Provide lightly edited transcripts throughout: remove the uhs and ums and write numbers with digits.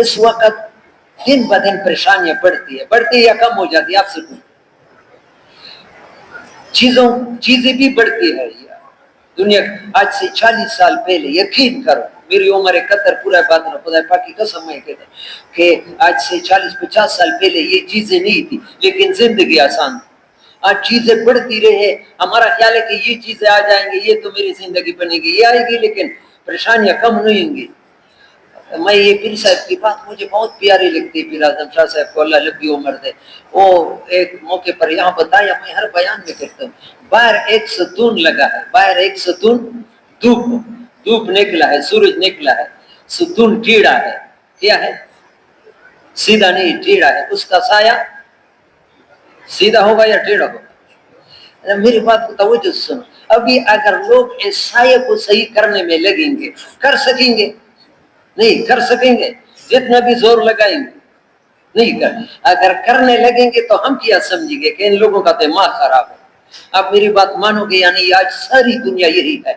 اس وقت دن ب دن پریشانیاں بڑھتی ہے یا کم ہو جاتی ہے؟ آپ سے چیزیں بھی بڑھتی ہے دنیا. آج سے 40 سال پہلے یقین کرو، میری عمر 71 پورا بات نہ، خدا پاک کی قسم میں کہتا کہ آج سے 40-50 سال پہلے یہ چیزیں نہیں تھی، لیکن زندگی آسان تھی. آج چیزیں بڑھتی رہے، ہمارا خیال ہے کہ یہ چیزیں آ جائیں گی، یہ تو میری زندگی بنے گی، یہ آئے گی، لیکن پریشانیاں کم نہیں ہوں گی. میں یہ پیر صاحب کی بات مجھے بہت پیاری لگتی ہے، پیر اعظم شاہ صاحب کو اللہ لمبی عمر دے. وہ ایک موقع پر یہاں بتایا، میں ہر بیان میں کہتا ہوں، باہر ایک ستون لگا ہے، باہر ایک ستون، دھوپ نکلا ہے، سورج نکلا ہے، ستون ٹیڑھا ہے. کیا ہے؟ سیدھا نہیں، ٹیڑھا ہے. اس کا سایہ سیدھا ہوگا یا ٹیڑھا ہوگا؟ میری بات کو توجہ سے سنو. ابھی اگر لوگ اس سایہ کو صحیح کرنے میں لگیں گے، کر سکیں گے؟ نہیں کر سکیں گے، جتنا بھی زور لگائیں گے نہیں کر. اگر کرنے لگیں گے تو ہم کیا سمجھیں گے کہ ان لوگوں کا دماغ خراب ہے. آپ میری بات مانو گے یعنی آج ساری دنیا یہی ہے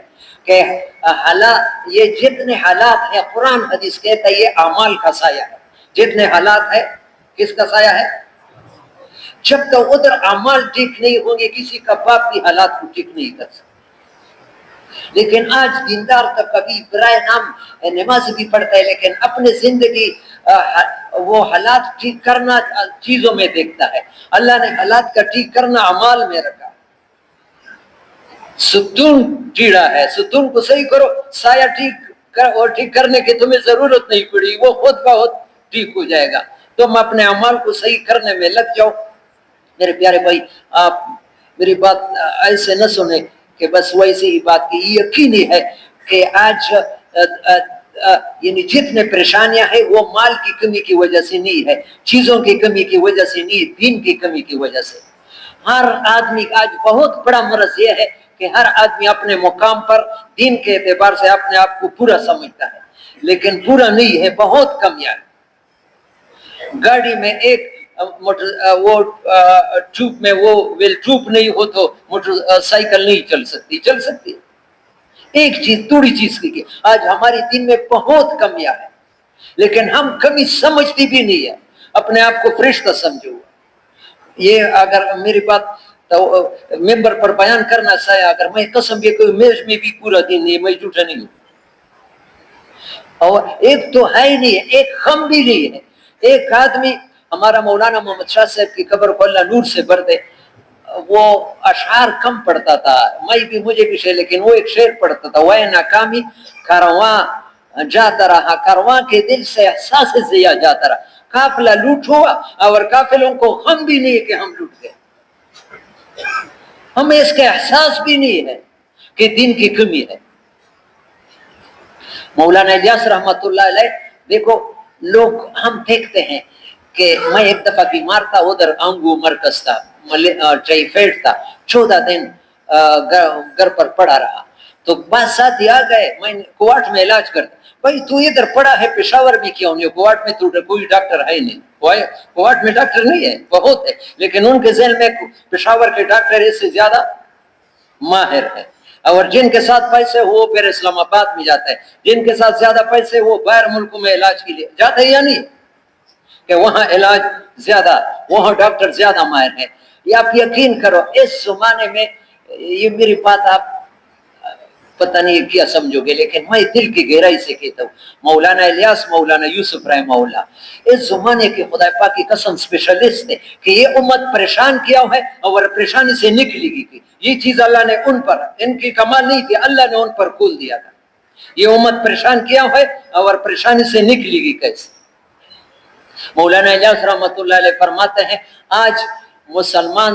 کہ حالات، یہ جتنے حالات ہیں، قرآن حدیث کہتا ہے یہ اعمال کا سایہ ہے. جتنے حالات ہے، کس کا سایہ ہے؟ جب تک ادھر اعمال ٹھیک نہیں ہوں گے، کسی کا باپ بھی حالات کو ٹھیک نہیں کر سکتا. لیکن آج دیندار تو کبھی برائے نام نماز بھی پڑھتا ہے، لیکن اپنے زندگی وہ حالات ٹھیک کرنا چیزوں میں دیکھتا ہے. اللہ نے حالات کا ٹھیک کرنا اعمال میں رکھا. ستون ٹیڑھا ہے، ستون کو صحیح کرو، سایہ ٹھیک کرنے کی تمہیں ضرورت نہیں پڑی، وہ خود بہت ٹھیک ہو جائے گا. تم اپنے اعمال کو صحیح کرنے میں لگ جاؤ. میرے پیارے بھائی، آپ میری بات ایسے نہ سنیں کہ بس ویسے ہی بات کی. یقینی ہے کہ آج یعنی جتنے پریشانیاں ہیں وہ مال کی کمی کی وجہ سے نہیں ہے، چیزوں کی کمی کی وجہ سے نہیں، دین کی کمی کی وجہ سے. ہر آدمی کا آج بہت بڑا مرض یہ ہے کہ ہر آدمی اپنے مقام پر دین کے اعتبار سے اپنے آپ کو پورا سمجھتا ہے، لیکن پورا نہیں ہے، بہت کمیاں ہے. گاڑی میں ایک وہ ٹیوب میں وہ ویل ٹیوب نہیں ہو تو موٹر سائیکل نہیں چل سکتی. ایک چیز تھوڑی چیز کی آج ہماری دین میں بہت کمیاں ہے، لیکن ہم کبھی سمجھتی بھی نہیں ہے. اپنے آپ کو فرشتہ سمجھو. یہ اگر میری بات تو ممبر پر بیان کرنا چاہے، اگر میں قسم یہ کوئی میز میں بھی پورا دن نہیں، میں جھوٹا نہیں ہوں. اور ایک تو ہے ہی نہیں ہے، ایک خم بھی نہیں ہے. ایک آدمی، ہمارا مولانا محمد شاہ صاحب کی قبر کو اللہ نور سے بھر دے، وہ اشعار کم پڑھتا تھا، مجھے بھی شعر، لیکن وہ ایک شعر پڑھتا تھا، وہ ناکامی کارواں جاتا رہا، کارواں کے دل سے احساس ضیا جاتا رہا. قافلہ لوٹ ہوا اور قافلوں کو غم بھی نہیں کہ ہم لوٹ گئے. ہمیں اس کا احساس بھی نہیں ہے کہ دین کی کمی ہے. مولانا الیاس رحمت اللہ علیہ، دیکھو لوگ ہم دیکھتے ہیں کہ میں ایک دفعہ بیمار تھا، ادھر آنگو مرکز تھا، ٹائیفائڈ تھا، 14 دن گھر پر پڑا رہا. تو بعض ساتھی آ گئے، میں کوارٹ میں علاج کرتا. بھائی تو ادھر پڑا ہے، پشاور بھی کیوں نہیں؟ کوارٹ میں تو کوئی ڈاکٹر ہے نہیں. کوارٹ میں ڈاکٹر نہیں ہے، بہت ہے، لیکن ان کے ذہن میں پشاور کے ڈاکٹر اس سے زیادہ ماہر ہے. اور جن کے ساتھ پیسے وہ پھر اسلام آباد میں جاتا ہے، جن کے ساتھ زیادہ پیسے وہ باہر ملکوں میں علاج کے لیے جاتے ہیں، یا نہیں کہ وہاں علاج زیادہ، وہاں ڈاکٹر زیادہ ماہر ہیں. یہ آپ یقین کرو اس زمانے میں، یہ میری بات آپ پتہ نہیں کیا سمجھو گے، لیکن میں دل کی گہرائی سے کہتا ہوں، مولانا الیاس، مولانا یوسف رحمہ اللہ اس زمانے کے خدا پاک کی قسم اسپیشلسٹ ہے کہ یہ امت پریشان کیا ہے اور پریشانی سے نکلی گئی. یہ چیز اللہ نے ان پر، ان کی کمال نہیں تھی، اللہ نے ان پر کھول دیا تھا. یہ امت پریشان کیا ہے اور پریشانی سے نکلی گئی کیسے؟ مولانا الیاس رحمت اللہ علیہ فرماتے ہیں آج مسلمان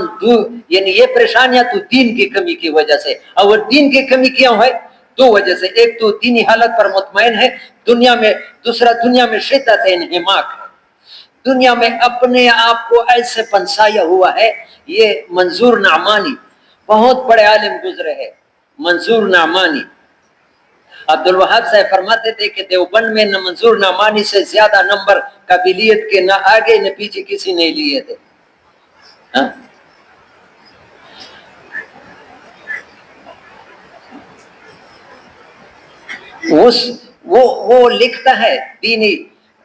یعنی یہ پریشانیاں تو دین کی کمی کی وجہ سے، اور دین کی کمی کیا ہے؟ 2 وجہ سے. ایک تو دینی حالت پر مطمئن ہے دنیا میں، دوسرا دنیا میں شدت انہماک ہے. دنیا میں اپنے آپ کو ایسے پنسایا ہوا ہے. یہ منظور نعمانی بہت بڑے عالم گزرے ہیں، منظور نعمانی. عبد الوہاب صاحب فرماتے تھے کہ دیوبند میں منظور نعمانی سے زیادہ نمبر قابلیت کے نہ آگے نہ پیچھے کسی نے لیے تھے. وہ لکھتا ہے دینی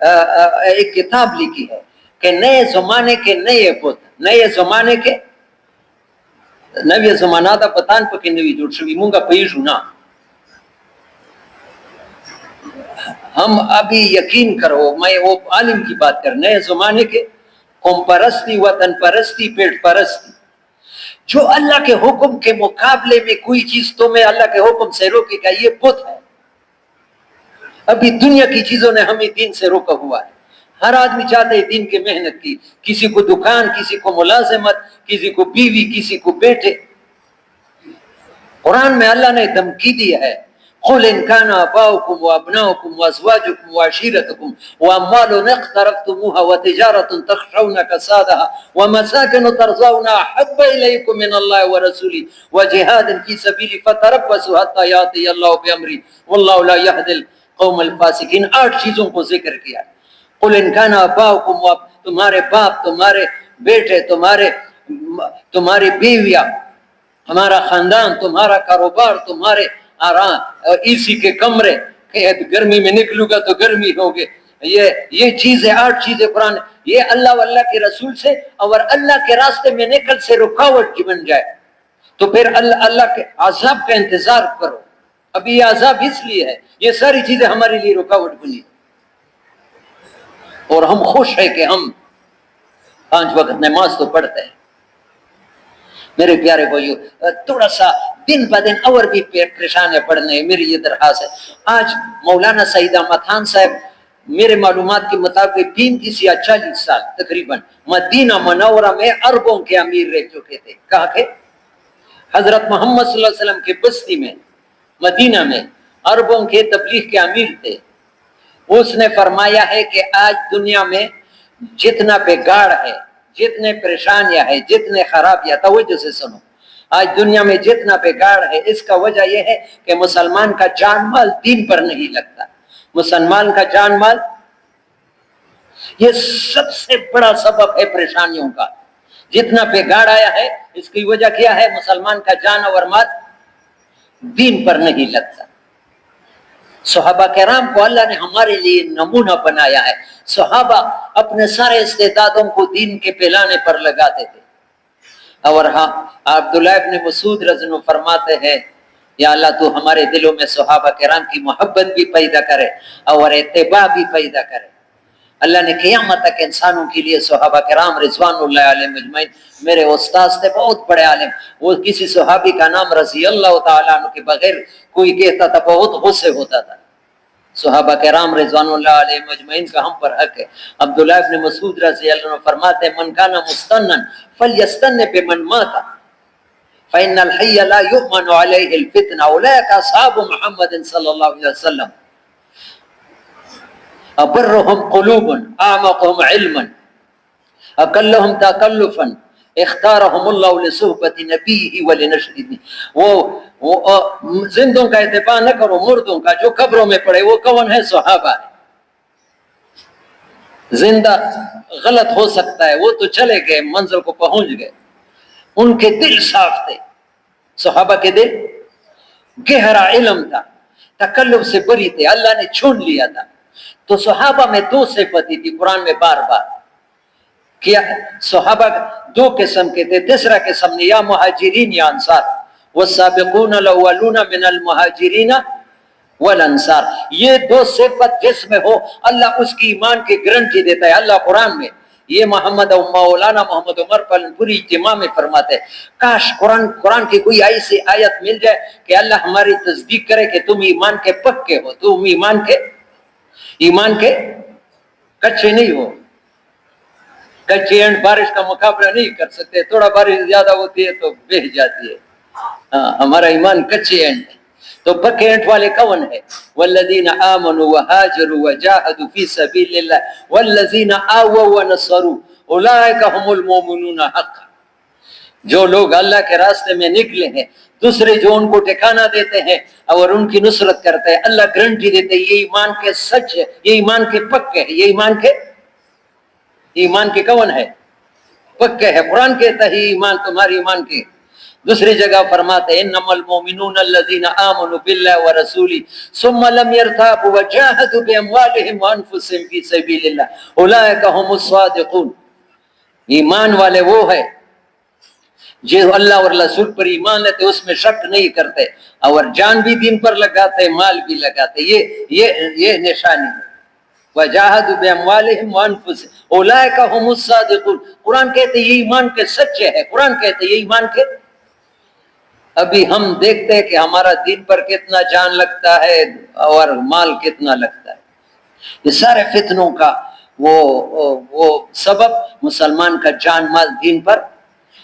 ایک کتاب لکھی ہے کہ نئے زمانے کے نئے بت، نئے زمانے کے نوی زمانہ دا پتان پکې نوی جوړ شوي، مونږه پوهیږو نه. ہم ابھی یقین کرو، میں وہ عالم کی بات کر، نئے زمانے کے قوم پرستی، وطن پرستی، پیٹ پرستی، جو اللہ کے حکم کے مقابلے میں کوئی چیز تمہیں اللہ کے حکم سے روکے گا، یہ بت ہے. ابھی دنیا کی چیزوں نے ہمیں دین سے روکا ہوا ہے. ہر آدمی چاہتا ہے دین کی محنت کی، کسی کو دکان، کسی کو ملازمت، کسی کو بیوی، کسی کو بیٹے. قرآن میں اللہ نے دھمکی دیا ہے، قل ان كان آباؤكم وابناؤكم وازواجكم وعشيرتكم واموال اقترفتموها وتجارة تخشون كسادها ومساكن ترضونها احب اليكم من الله ورسوله وجهاد في سبيله فتربصوا حتى ياتي الله بامره والله لا يهدي القوم الفاسقين. 8 چیزوں کو ذکر کیا. قل ان كان آباؤكم، تمہارے باپ، تمہارے بیٹے، تمہاری بیویاں، ہمارا خاندان، تمہارا کاروبار، تمہارے آرام، اسی کے کمرے، گرمی میں نکلوں گا تو گرمی ہوگی. یہ چیزیں 8 چیزیں قرآن، یہ اللہ واللہ کے رسول سے اور اللہ کے راستے میں نکل سے رکاوٹ بن جائے تو پھر اللہ کے عذاب کا انتظار کرو. ابھی یہ عذاب اس لیے ہے، یہ ساری چیزیں ہمارے لیے رکاوٹ بنی اور ہم خوش ہیں کہ ہم 5 وقت نماز تو پڑھتے ہیں. میرے پیارے بھائیو، تھوڑا سا دن بہ دن اور بھی پریشان ہے پڑھنے. میری یہ درخواست ہے، آج مولانا سعید احمد خان صاحب میرے معلومات کے مطابق 35 یا 40 سال تقریباً مدینہ منورہ میں عربوں کے امیر رہ چکے تھے. کہا کہ حضرت محمد صلی اللہ علیہ وسلم کے بستی میں مدینہ میں عربوں کے تبلیغ کے امیر تھے. اس نے فرمایا ہے کہ آج دنیا میں جتنا بگاڑ ہے، جتنے پریشانیاں ہیں، جتنے خرابیاں، توجہ سے سنو، آج دنیا میں جتنا بگاڑ ہے اس کا وجہ یہ ہے کہ مسلمان کا جان مال دین پر نہیں لگتا. مسلمان کا جان مال یہ سب سے بڑا سبب ہے پریشانیوں کا. جتنا بگاڑ آیا ہے اس کی وجہ کیا ہے؟ مسلمان کا جان اور مال دین پر نہیں لگتا. صحابہ کرام کو اللہ نے ہمارے لیے نمونہ بنایا ہے. صحابہ اپنے سارے استعدادوں کو دین کے پھیلانے پر لگاتے تھے. اور ہاں، عبداللہ ابن مسعود رضی اللہ عنہ فرماتے ہیں، یا اللہ تو ہمارے دلوں میں صحابہ کرام کی محبت بھی پیدا کرے اور اتباع بھی پیدا کرے. اللہ نے قیامت تک انسانوں کے لیے صحابہ کرام رضوان اللہ علیہم اجمعین، میرے استاد تھے بہت بڑے عالم، وہ کسی صحابی کا نام رضی اللہ تعالیٰ عنہ کے بغیر کوئی کہتا تھا بہت غصے ہوتا تھا. صحابہ کرام رضوان اللہ علیہم اجمعین کا ہم پر حق ہے. عبداللہ ابن مسعود رضی اللہ عنہ فرماتے ہیں، من کان مستنن فلیستن بمن مات فإن الحي لا يؤمن عليه الفتنة أولئك أصحاب محمد صلی اللہ علیہ وسلم أبرهم قلوبا أعمقهم علما أقلهم تكلفا اختارهم الله لصحبة نبيه ولنشر دینه. وہ زندوں کا اتباع نہ کرو، مردوں کا جو قبروں میں پڑے. وہ کون ہے؟ صحابہ ہے. زندہ غلط ہو سکتا ہے، وہ تو چلے گئے، منزل کو پہنچ گئے. ان کے دل صاف تھے، صحابہ کے دل گہرا علم تھا، تکلف سے بری تھے، اللہ نے چھون لیا تھا. تو صحابہ میں 2 صفتیں تھی قرآن میں بار بار کیا. صحابہ 2 قسم کے تھے. تیسرا قسم یا مہاجرین یا انصار، والسابقون الاولون من المہاجرین والانصار. یہ 2 صفت جس میں ہو اللہ اس کی ایمان کی گارنٹی دیتا ہے. اللہ قرآن میں یہ محمد مولانا محمد عمر پلنپوری اجتماع میں فرماتے ہیں، کاش قرآن کی کوئی ایسی آیت مل جائے کہ اللہ ہماری تصدیق کرے کہ تم ایمان کے پکے ہو، تم ایمان کے کچے نہیں ہو. کچے اینٹ بارش کا مقابلہ نہیں کر سکتے، تھوڑا بارش زیادہ ہوتی ہے تو بہہ جاتی ہے. ہمارا ایمان کچے اینٹ ہے. تو پکے اینٹ والے کون ہے؟ والذین آمنوا وہاجروا وجاہدوا فی سبیل اللہ والذین آووا ونصروا اولئک هم المؤمنون حقا. جو لوگ اللہ کے راستے میں نکلے ہیں، دوسرے جو ان کو ٹھکانہ دیتے ہیں اور ان کی نصرت کرتے ہیں، اللہ گارنٹی دیتے ہیں یہ ایمان کے سچ ہے، یہ ایمان کے پکے ہے. یہ ایمان کے کون ہے؟ پکے ہے. قرآن کہتا ہے ایمان تمہاری ایمان کے دوسری جگہ فرماتے ہیں انما المؤمنون الذین آمنوا باللہ ورسولہ ثم لم يرتابوا وجاهدوا باموالهم وانفسهم فی سبیل اللہ اولئک هم الصادقون. ایمان والے وہ ہے جو اللہ اور رسول پر ایمان لیتے اس میں شک نہیں کرتے اور جان بھی دین پر لگاتے مال بھی لگاتے. یہ نشانی ہے. وجاہدوا باموالہم وانفسہم اولئک هم الصادقون. قرآن کہتے یہ ایمان کے سچے ہیں. قرآن کہتے یہ ایمان کے. ابھی ہم دیکھتے ہیں کہ ہمارا دین پر کتنا جان لگتا ہے اور مال کتنا لگتا ہے. یہ سارے فتنوں کا وہ سبب مسلمان کا جان مال دین پر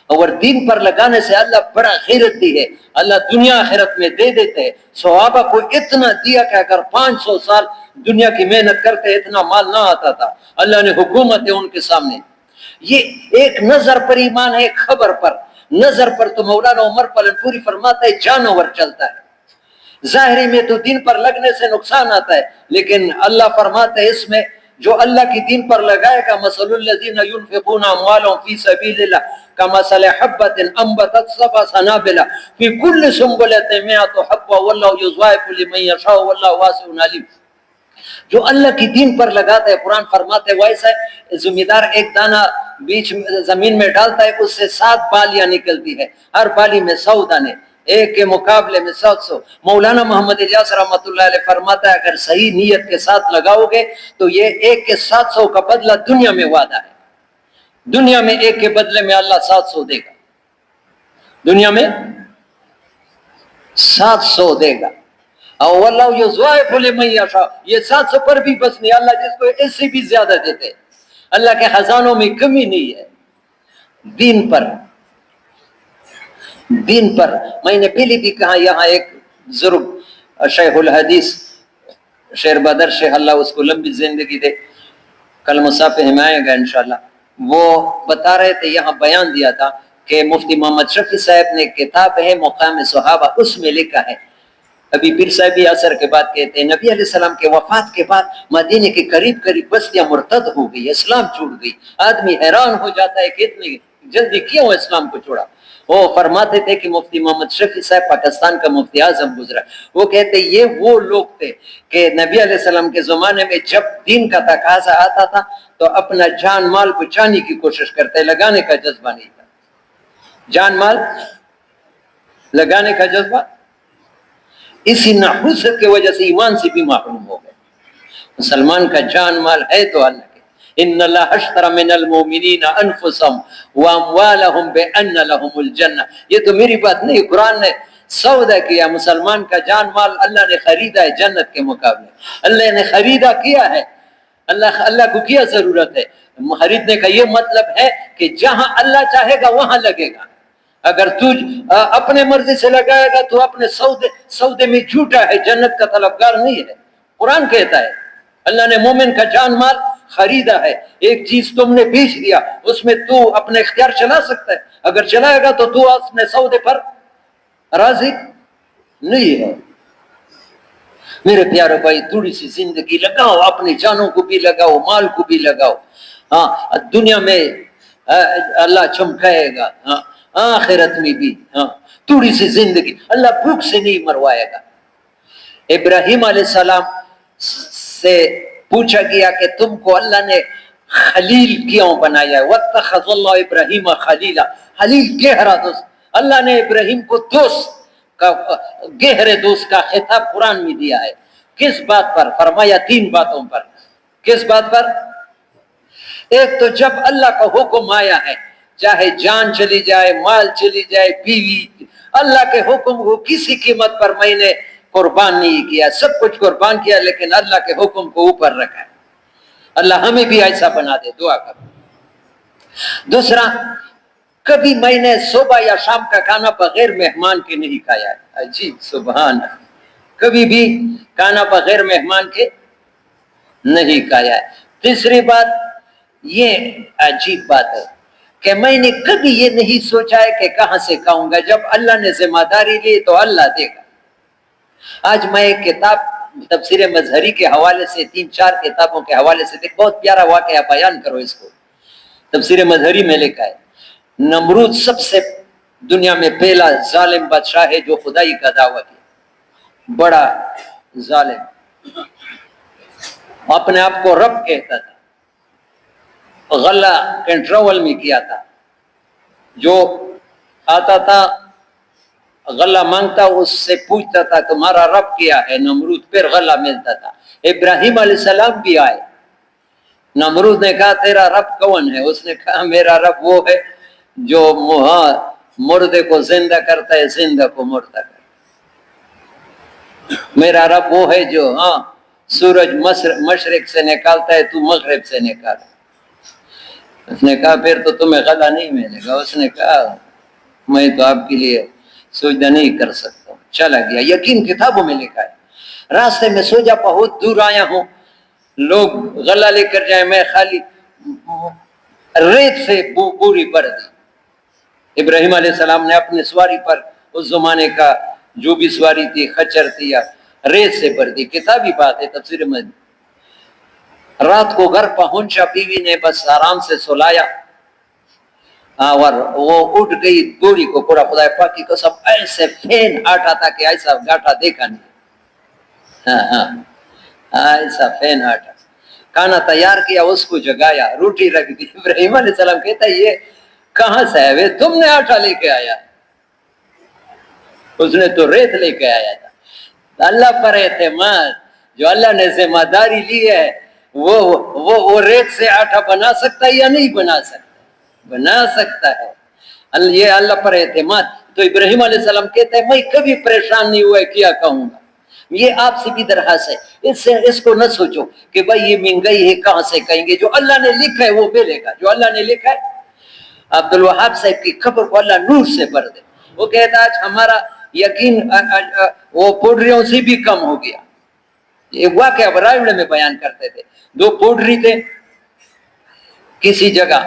اور دین پر لگانے سے اللہ بڑا خیرت دی ہے. اللہ دنیا آخرت میں دے دیتے ہیں. صحابہ کو اتنا دیا کہ اگر 500 سال دنیا کی محنت کرتے اتنا مال نہ آتا تھا. اللہ نے حکومت ہے ان کے سامنے. یہ ایک نظر پر ایمان ہے. ایک خبر پر نظر پر تو مولانا عمر پالن پوری فرماتا ہے جانور چلتا ہے. ظاہری میں تو دین پر لگنے سے نقصان آتا ہے لیکن اللہ فرماتا ہے اس میں جو اللہ کی دین پر لگائے گا مثل الذین ينفقون اموالهم فی سبیل اللہ کمثل حبۃ انبتت سبع سنابل فی کل سنبلۃ مئۃ حبۃ واللہ یضاعف لمن یشاء واللہ واسع علیم. جو اللہ کی دین پر لگاتا ہے قرآن فرماتے ہیں ویسا ہے زمیندار ایک دانہ بیچ زمین میں ڈالتا ہے اس سے 7 بالیاں نکلتی ہے. ہر بالی میں 100 دانے ایک کے مقابلے میں 700. مولانا محمد الیاس رحمۃ اللہ علیہ فرماتا ہے اگر صحیح نیت کے ساتھ لگاؤ گے تو یہ ایک کے 700 کا بدلہ دنیا میں وعدہ ہے. دنیا میں ایک کے بدلے میں اللہ 700 دے گا. دنیا میں 700 دے گا. اور واللہ یضاعف لمن یشاء. یہ 700 پر بھی بس نہیں. اللہ جس کو اس سے بھی زیادہ دیتے. اللہ کے خزانوں میں کمی نہیں ہے. دین پر میں نے پہلے بھی کہا یہاں ایک بزرگ شیخ الحدیث شیر بدر شیخ اللہ اس کو لمبی زندگی دے کل مسافر ہمائے گا انشاءاللہ. وہ بتا رہے تھے یہاں بیان دیا تھا کہ مفتی محمد شفیع صاحب نے کتاب ہے مقام صحابہ اس میں لکھا ہے. ابھی پیر صاحبی اثر کے بعد کہتے ہیں نبی علیہ السلام کے وفات کے بعد مدینے کے قریب بستیاں مرتد ہو گئی. اسلام چھوٹ گئی. آدمی حیران ہو جاتا ہے کہ اتنی جلدی کیوں اسلام کو چھوڑا. وہ فرماتے تھے کہ مفتی محمد شفیع صاحب پاکستان کا مفتی اعظم گزرا. وہ کہتے یہ وہ لوگ تھے کہ نبی علیہ السلام کے زمانے میں جب دین کا تقاضا آتا تھا تو اپنا جان مال بچانے کی کوشش کرتے. لگانے کا جذبہ نہیں تھا. جان مال لگانے کا جذبہ. اسی نحوست کی وجہ سے ایمان سے بھی محروم ہو گئے. مسلمان کا جان مال ہے تو اللہ کے. ان اللہ اشترى من المؤمنین انفسهم واموالهم بان لهم الجنہ. یہ تو میری بات نہیں. قرآن نے سودا کیا. مسلمان کا جان مال اللہ نے خریدا ہے جنت کے مقابلے. اللہ نے خریدا کیا ہے. اللہ کو کیا ضرورت ہے. خریدنے کا یہ مطلب ہے کہ جہاں اللہ چاہے گا وہاں لگے گا. اگر تو اپنے مرضی سے لگائے گا تو اپنے سودے میں جھوٹا ہے. جنت کا طلبگار نہیں ہے. قرآن کہتا ہے اللہ نے مومن کا جان مال خریدا ہے. ایک چیز تم نے بیچ دیا اس میں تو اپنے اختیار چلا سکتا ہے. اگر چلائے گا تو اپنے سودے پر راضی نہیں ہے. میرے پیارے بھائی تھوڑی سی زندگی لگاؤ. اپنی جانوں کو بھی لگاؤ مال کو بھی لگاؤ. ہاں دنیا میں اللہ چمکائے گا. ہاں آخرت میں بھی. ہاں تھوڑی سی زندگی اللہ بھوک سے نہیں مروائے گا. ابراہیم علیہ السلام سے پوچھا گیا کہ تم کو اللہ نے خلیل کیوں بنایا ہے. واتخذ اللہ ابراہیم خلیلا. خلیل گہرا دوست. اللہ نے ابراہیم کو دوست کا گہرے دوست کا خطاب قرآن میں دیا ہے. کس بات پر؟ فرمایا 3 باتوں پر. کس بات پر؟ ایک تو جب اللہ کا حکم آیا ہے چاہے جان چلی جائے مال چلی جائے بیوی اللہ کے حکم کو کسی قیمت پر میں نے قربان نہیں کیا. سب کچھ قربان کیا لیکن اللہ کے حکم کو اوپر رکھا ہے. اللہ ہمیں بھی ایسا بنا دے. دعا کرو. دوسرا کبھی میں نے صبح یا شام کا کھانا بغیر مہمان کے نہیں کھایا ہے. عجیب سبحان اللہ. کبھی بھی کھانا بغیر مہمان کے نہیں کھایا ہے. تیسری بات یہ عجیب بات ہے کہ میں نے کبھی یہ نہیں سوچا ہے کہ کہاں سے کھاؤں گا. جب اللہ نے ذمہ داری لی تو اللہ دے گا. آج میں ایک کتاب تفسیر مظہری کے حوالے سے 3-4 کتابوں کے حوالے سے بہت پیارا واقعہ بیان کرو. اس کو تفسیر مظہری میں لکھا ہے نمرود سب سے دنیا میں پہلا ظالم بادشاہ ہے جو خدائی کا دعویٰ کیا، بڑا ظالم، اپنے آپ کو رب کہتا تھا، غلہ کنٹرول میں کیا تھا، جو آتا تھا غلہ مانگتا اس سے پوچھتا تھا تمہارا رب کیا ہے، نمرود پھر غلہ ملتا تھا۔ ابراہیم علیہ السلام بھی آئے، نمرود نے کہا تیرا رب کون ہے؟ اس نے کہا میرا رب وہ ہے جو مردے کو زندہ کرتا ہے، زندہ کو مردہ کرتا ہے، میرا رب وہ ہے جو سورج مشرق سے نکالتا ہے تو مغرب سے نکال۔ اس نے کہا پھر تو تمہیں غلہ نہیں ملے گا۔ اس نے کہا میں تو آپ کے لیے سجدہ نہیں کر سکتا ہوں، چلا گیا۔ یقین کتابوں میں لکھا ہے، راستے میں سوچا بہت دور آیا ہوں، لوگ غلہ لے کر جائیں، میں خالی ریت سے پوری بھر دی۔ ابراہیم علیہ السلام نے اپنے سواری پر، اس زمانے کا جو بھی سواری تھی، خچر تھی یا ریت سے بھر دی۔ کتابی بات ہے، تفسیر میں رات کو گھر پہنچا، بیوی نے بس آرام سے سلایا اور وہ اٹھ گئی بوڑھی کو، پورا خدا پاک کی قسم ایسے فین ہٹا تھا کہ ایسا گاٹا دیکھا نہیں، ایسا فین ہٹا۔ کھانا تیار کیا، اس کو جگایا، روٹی رکھ دی۔ ابراہیم علیہ السلام کہتا ہے یہ کہاں سے ہے؟ تم نے آٹا لے کے آیا، اس نے تو ریت لے کے آیا تھا۔ اللہ پر اعتماد، جو اللہ نے ذمہ داری لی ہے وہ ریت سے آٹا بنا سکتا ہے یا نہیں بنا سکتا؟ بنا سکتا ہے۔ یہ اللہ پر اعتماد۔ تو ابراہیم علیہ السلام کہتے ہیں میں کبھی پریشان نہیں ہوا کیا کہوں گا۔ یہ آپ سے بھی درخواست ہے، اس کو نہ سوچو کہ بھائی یہ مہنگائی ہے کہاں سے کہیں گے، جو اللہ نے لکھا ہے وہ ملے گا، جو اللہ نے لکھا ہے۔ عبدالوہاب صاحب کی خبر کو اللہ نور سے بھر دے۔ وہ کہتا آج ہمارا یقین وہ پوڈریوں سے بھی کم ہو گیا۔ یہ واقعہ براوڑے میں بیان کرتے تھے، دو پوڈری تھے کسی جگہ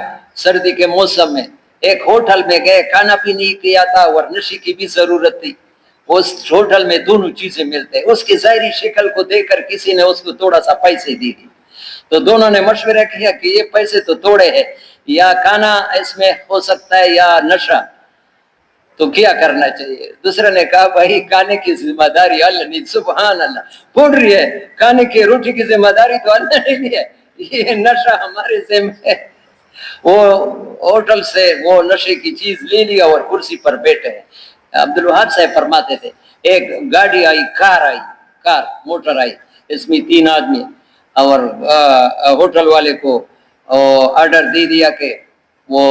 سردی کے موسم میں، ایک ہوٹل میں گئے، کھانا پینے کیا تھا اور نشے کی بھی ضرورت تھی۔ اس ہوٹل میں دونوں چیزیں ملتے، اس کی ظاہری شکل کو دیکھ کر کسی نے اس کو تھوڑا سا پیسے دی دی، تو دونوں نے مشورہ کیا کہ یہ پیسے تو تھوڑے ہیں، یا کھانا اس میں ہو سکتا ہے یا نشہ، تو کیا کرنا چاہیے؟ دوسرے نے کہا بھائی کھانے کی ذمہ داری اللہ نے، سبحان اللہ، پڑ رہی ہے کھانے کی روٹی کی ذمہ داری تو اللہ نے لی ہے، یہ نشہ ہمارے ذمہ ہے۔ وہ ہوٹل سے وہ نشے کی چیز لے لیا اور کرسی پر بیٹھے۔ عبدالوہاب صاحب فرماتے تھے ایک گاڑی آئی، کار موٹر آئی، اس میں 3 آدمی، اور ہوٹل والے کو آرڈر دے دیا کہ وہ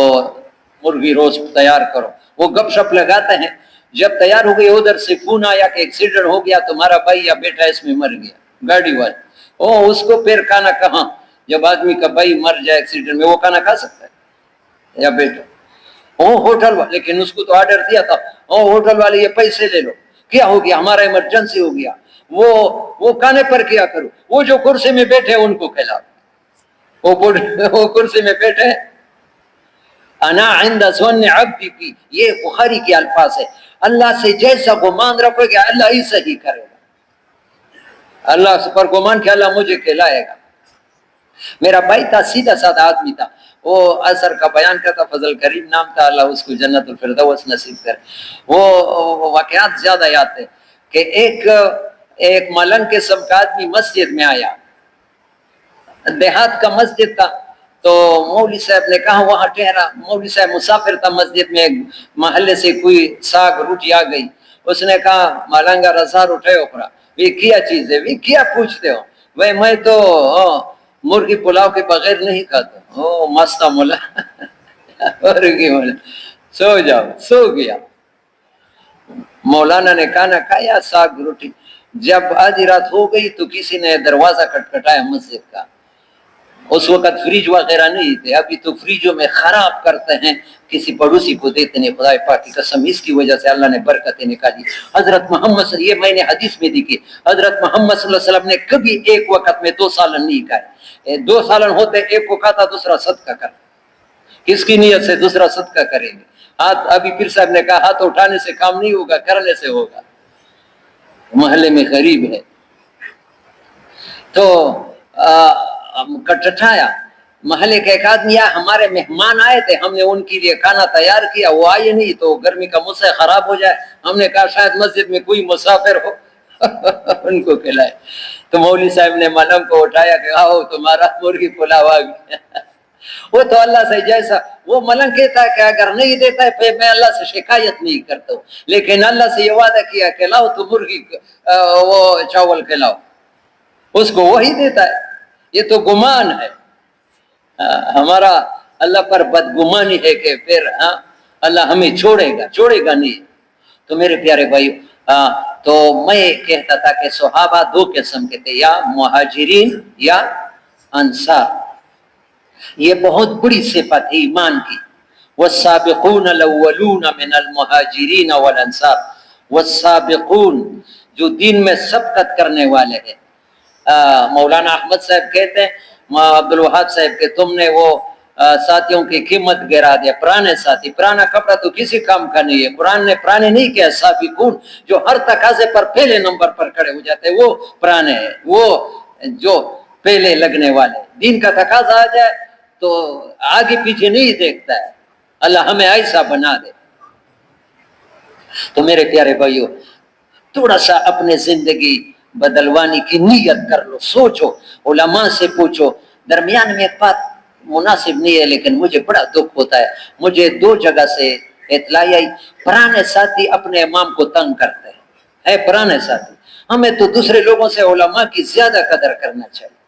مرغی روز تیار کرو۔ وہ گپ شپ لگاتے ہیں، جب تیار ہو گئی ادھر سے فون آیا کہ ایکسیڈنٹ ہو گیا، تمہارا بھائی یا بیٹا اس میں مر گیا، گاڑی والے۔ اس کو پھر کھانا کہاں؟ جب آدمی کا بھائی مر جائے ایکسیڈنٹ میں، وہ کھانا کھا سکتا ہے یا بیٹا؟ ہوٹل والے، لیکن اس کو تو آرڈر دیا تھا، ہوٹل والے یہ پیسے لے لو، کیا ہو گیا؟ ہمارا ایمرجنسی ہو گیا، وہ کھانے پر کیا کرو؟ وہ جو کرسی میں بیٹھے ان کو کھلاؤ، وہ کرسی میں بیٹھے۔ انا عند ظن عبدی کی، یہ بخاری کے الفاظ ہے، اللہ سے جیسا گمان رکھو گے اللہ ایسا ہی کرے گا۔ اللہ پر گمان کہ اللہ مجھے کھلائے گا۔ میرا بھائی تھا، سیدھا سادہ آدمی تھا، وہ اثر کا بیان کرتا، فضل کریم نام تھا، اللہ اس کو جنت الفردوس نصیب کرے۔ وہ واقعات زیادہ یاد ہے کہ ایک ملنگ قسم کا آدمی مسجد میں آیا، دیہات کا مسجد تھا، تو مولوی صاحب نے کہا وہاں ٹھہرا۔ مولوی صاحب مسافر تھا، مسجد میں محلے سے کوئی ساگ روٹی آ گئی، اس نے کہا ملنگا رسار اٹھے اوپرا، یہ کیا چیز ہے، یہ کیا پوچھتے ہو؟ بھائی میں تو مرغی پلاؤ کے بغیر نہیں کھاتا۔ مستہ مولا، مرغی مولا، سو جاؤ، سو گیا۔ مولانا نے کھانا کھایا، ساگ روٹی۔ جب آدھی رات ہو گئی تو کسی نے دروازہ کھٹکھٹایا مسجد کا۔ اس وقت فریج وغیرہ نہیں تھے، ابھی تو فریجوں میں خراب کرتے ہیں، کسی پڑوسی کو دیتے نہیں، خدا پاک کی قسم اس کی وجہ سے اللہ نے برکتیں نکالی۔ حضرت محمد صلی اللہ علیہ وسلم، یہ میں نے حدیث میں دیکھی، حضرت محمد صلی اللہ علیہ وسلم نے کبھی ایک وقت میں 2 سالن نہیں کھائے۔ 2 سالن ہوتے، ایک کو کھاتا دوسرا صدقہ کرتا۔ کس کی نیت سے؟ دوسرا صدقہ کریں گے۔ ہاتھ، ابھی پیر صاحب نے کہا ہاتھ اٹھانے سے کام نہیں ہوگا، کرنے سے ہوگا۔ محلے میں غریب ہے تو کٹٹھایا، محلے کا ایک آدمی آیا, ہمارے مہمان آئے تھے, ہم نے ان کے لیے کھانا تیار کیا, وہ آئے نہیں تو گرمی کا موسم خراب ہو جائے, ہم نے کہا شاید مسجد میں کوئی مسافر ہو ان کو کھلائے. تو مولوی صاحب نے ملنگ کو اٹھایا کہ آؤ تمہارا مرغی پلاؤ آ گیا. وہ تو اللہ سے جیسا, وہ ملنگ کہتا ہے کہ اگر نہیں دیتا ہے پھر میں اللہ سے شکایت نہیں کرتا ہوں, لیکن اللہ سے یہ وعدہ کیا کہ لاؤ تو مرغی وہ چاول کھلاؤ, اس کو وہی دیتا ہے. یہ تو گمان ہے, ہمارا اللہ پر بدگمانی ہے کہ پھر اللہ ہمیں چھوڑے گا نہیں. تو میرے پیارے بھائی, تو میں کہتا تھا کہ صحابہ دو قسم کے تھے, یا مہاجرین یا انصار. یہ بہت بڑی صفت ہے ایمان کی. والسابقون الاولون من المہاجرین والانصار, والسابقون جو دین میں سبقت کرنے والے ہیں. مولانا احمد صاحب کہتے ہیں عبد الوہاب صاحب کہ تم نے وہ ساتھیوں کی قیمت گرا دیا. پرانے ساتھی, پرانا کپڑا تو کسی کام کا نہیں ہے. قرآن نے پرانے نہیں کیا, سابقون جو ہر تقاضے پر پہلے نمبر پر کھڑے ہو جاتے ہیں وہ پرانے ہیں, وہ جو پہلے لگنے والے. دین کا تقاضا آ جائے تو آگے پیچھے نہیں دیکھتا ہے. اللہ ہمیں ایسا بنا دے. تو میرے پیارے بھائیو, تھوڑا سا اپنے زندگی بدلوانے کی نیت کر لو, سوچو, علماء سے پوچھو. درمیان میں ایک بات مناسب نہیں ہے لیکن مجھے بڑا دکھ ہوتا ہے. مجھے 2 جگہ سے اطلاع آئی, پرانے ساتھی اپنے امام کو تنگ کرتے ہیں. پرانے ساتھی, ہمیں تو دوسرے لوگوں سے علماء کی زیادہ قدر کرنا چاہیے.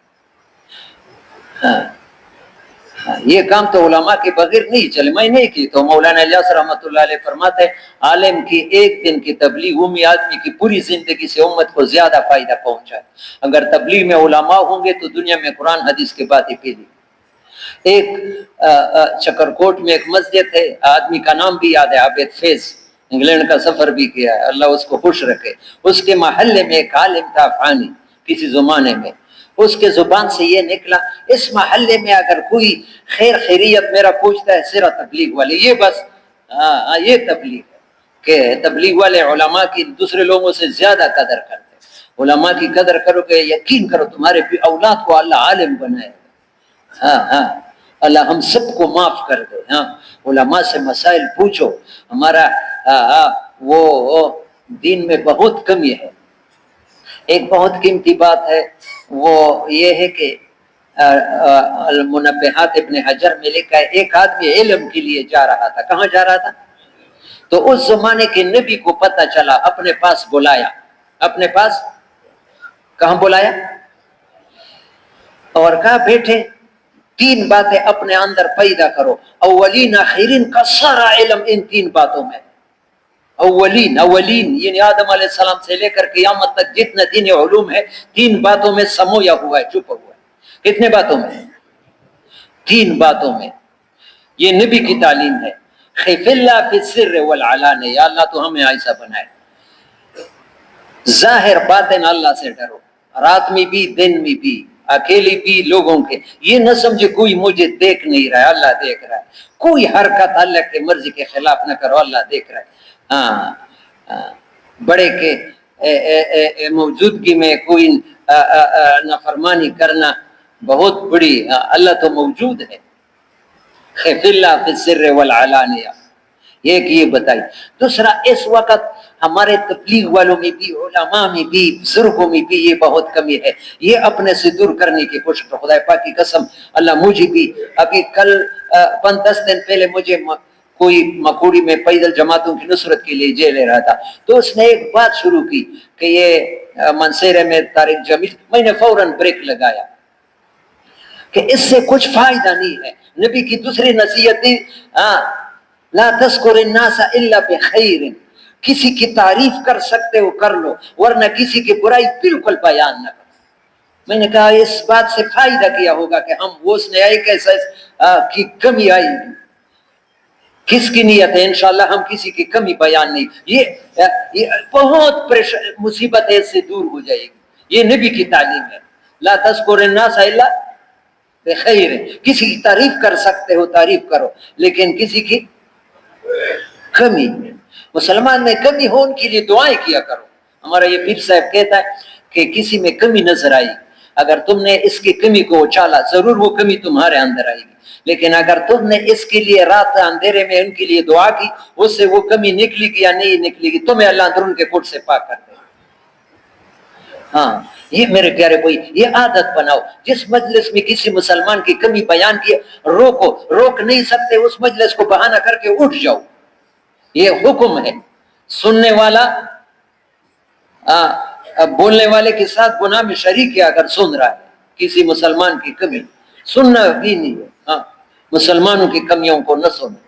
یہ کام تو علماء کے بغیر نہیں چلے. میں نہیں کی تو مولانا الیاس رحمۃ اللہ علیہ فرماتے ہیں عالم کی ایک دن کی تبلیغ امی آدمی کی پوری زندگی سے امت کو زیادہ فائدہ پہنچائے. اگر تبلیغ میں علماء ہوں گے تو دنیا میں قرآن حدیث کی باتیں پھیلی. ایک چکر کوٹ میں ایک مسجد ہے, آدمی کا نام بھی یاد ہے, عابد فیض, انگلینڈ کا سفر بھی کیا ہے, اللہ اس کو خوش رکھے. اس کے محلے میں ایک عالم تھا فانی کسی زمانے میں. اس کے زبان سے یہ نکلا, اس محلے میں اگر کوئی خیر خیریت میرا پوچھتا ہے صرف تبلیغ والے. یہ بس یہ تبلیغ ہے کہ تبلیغ والے علماء کی دوسرے لوگوں سے زیادہ قدر کرتے ہیں. علماء کی قدر کرو کہ یقین کرو تمہارے اولاد کو اللہ عالم بنائے. اللہ ہم سب کو معاف کر دے. علماء سے مسائل پوچھو. ہمارا وہ دین میں بہت کمی ہے. ایک بہت قیمتی بات ہے وہ یہ ہے کہ المنبہات ابن حجر میں لکھا ہے, ایک آدمی علم کے لیے جا رہا تھا. کہاں جا رہا تھا؟ تو اس زمانے کے نبی کو پتہ چلا, اپنے پاس بلایا. اپنے پاس کہاں بلایا اور کہا بیٹھے 3 باتیں اپنے اندر پیدا کرو. اولین آخرین کا سارا علم ان 3 باتوں میں. اولین یعنی آدم علیہ السلام سے لے کر قیامت تک جتنا دین علوم ہے 3 باتوں میں سمویا ہوا ہے, چھپا ہوا ہے. کتنے باتوں میں؟ 3 باتوں میں. یہ نبی کی تعلیم ہے. خف اللہ فی السر والعلانیہ, یا اللہ تو ہمیں ایسا بنائے. ظاہر باطن اللہ سے ڈرو, رات میں بھی دن میں بھی, اکیلی بھی لوگوں کے. یہ نہ سمجھے کوئی مجھے دیکھ نہیں رہا ہے, اللہ دیکھ رہا ہے. کوئی حرکت اللہ کی مرضی کے خلاف نہ کرو, اللہ دیکھ رہا ہے. بڑے کے موجودگی میں کوئی نافرمانی کرنا بہت بڑی, اللہ تو موجود ہے. خف اللہ فی السر والعلانیہ, ایک یہ بتائی. دوسرا, اس وقت ہمارے تبلیغ والوں میں بھی, علماء میں بھی, بزرگوں میں بھی یہ بہت کمی ہے. یہ اپنے سے دور کرنے کی کوشش. خدا پاک کی قسم, اللہ مجھے بھی ابھی کل 5-10 دن پہلے مجھے کوئی مکوڑی میں پیدل جماعتوں کی نصرت کے لیے جے لے رہا تھا, تو اس نے ایک بات شروع کی کہ یہ منصیرے میں طارق جمیل. میں نے فوراً بریک لگایا کہ اس سے کچھ فائدہ نہیں ہے. نبی کی دوسری نصیحت تھی لا تذکر الناس الا بخیر, کسی کی تعریف کر سکتے ہو کر لو, ورنہ کسی کی برائی بالکل بیان نہ کرو. میں نے کہا اس بات سے فائدہ کیا ہوگا کہ ہم وہ اس نے آئی کیسے کی کمی آئی, کس کی نیت ہے؟ انشاءاللہ ہم کسی کی کمی بیان نہیں. یہ بہت مصیبت ہے, اس سے دور ہو جائے گی. یہ نبی کی تعلیم ہے. لا تذکر الناس الا بخیر, کسی کی تعریف کر سکتے ہو تعریف کرو, لیکن کسی کی کمی. مسلمان میں کمی ہو ان کے لیے دعائیں کیا کرو. ہمارا یہ پیر صاحب کہتا ہے کہ کسی میں کمی نظر آئی اگر تم نے اس کی کمی کو اچھالا ضرور وہ کمی تمہارے اندر آئے گی، لیکن اگر تم نے اس کے لیے رات اندھیرے میں ان کے لیے دعا کی، اس سے وہ کمی نکلی گی یا نہیں نکلی گی، تمہیں اللہ اندرون کے کوٹ سے پاک کر دے۔ ہاں یہ میرے پیارے بھائی، یہ عادت بناؤ، جس مجلس میں کسی مسلمان کی کمی بیان کی روکو، روک نہیں سکتے اس مجلس کو بہانہ کر کے اٹھ جاؤ، یہ حکم ہے۔ سننے والا بولنے والے کے ساتھ گناہ میں شریک ہے اگر سن رہا ہے کسی مسلمان کی کمی، سننا بھی نہیں ہے، ہاں مسلمانوں کی کمیوں کو نہ سنو۔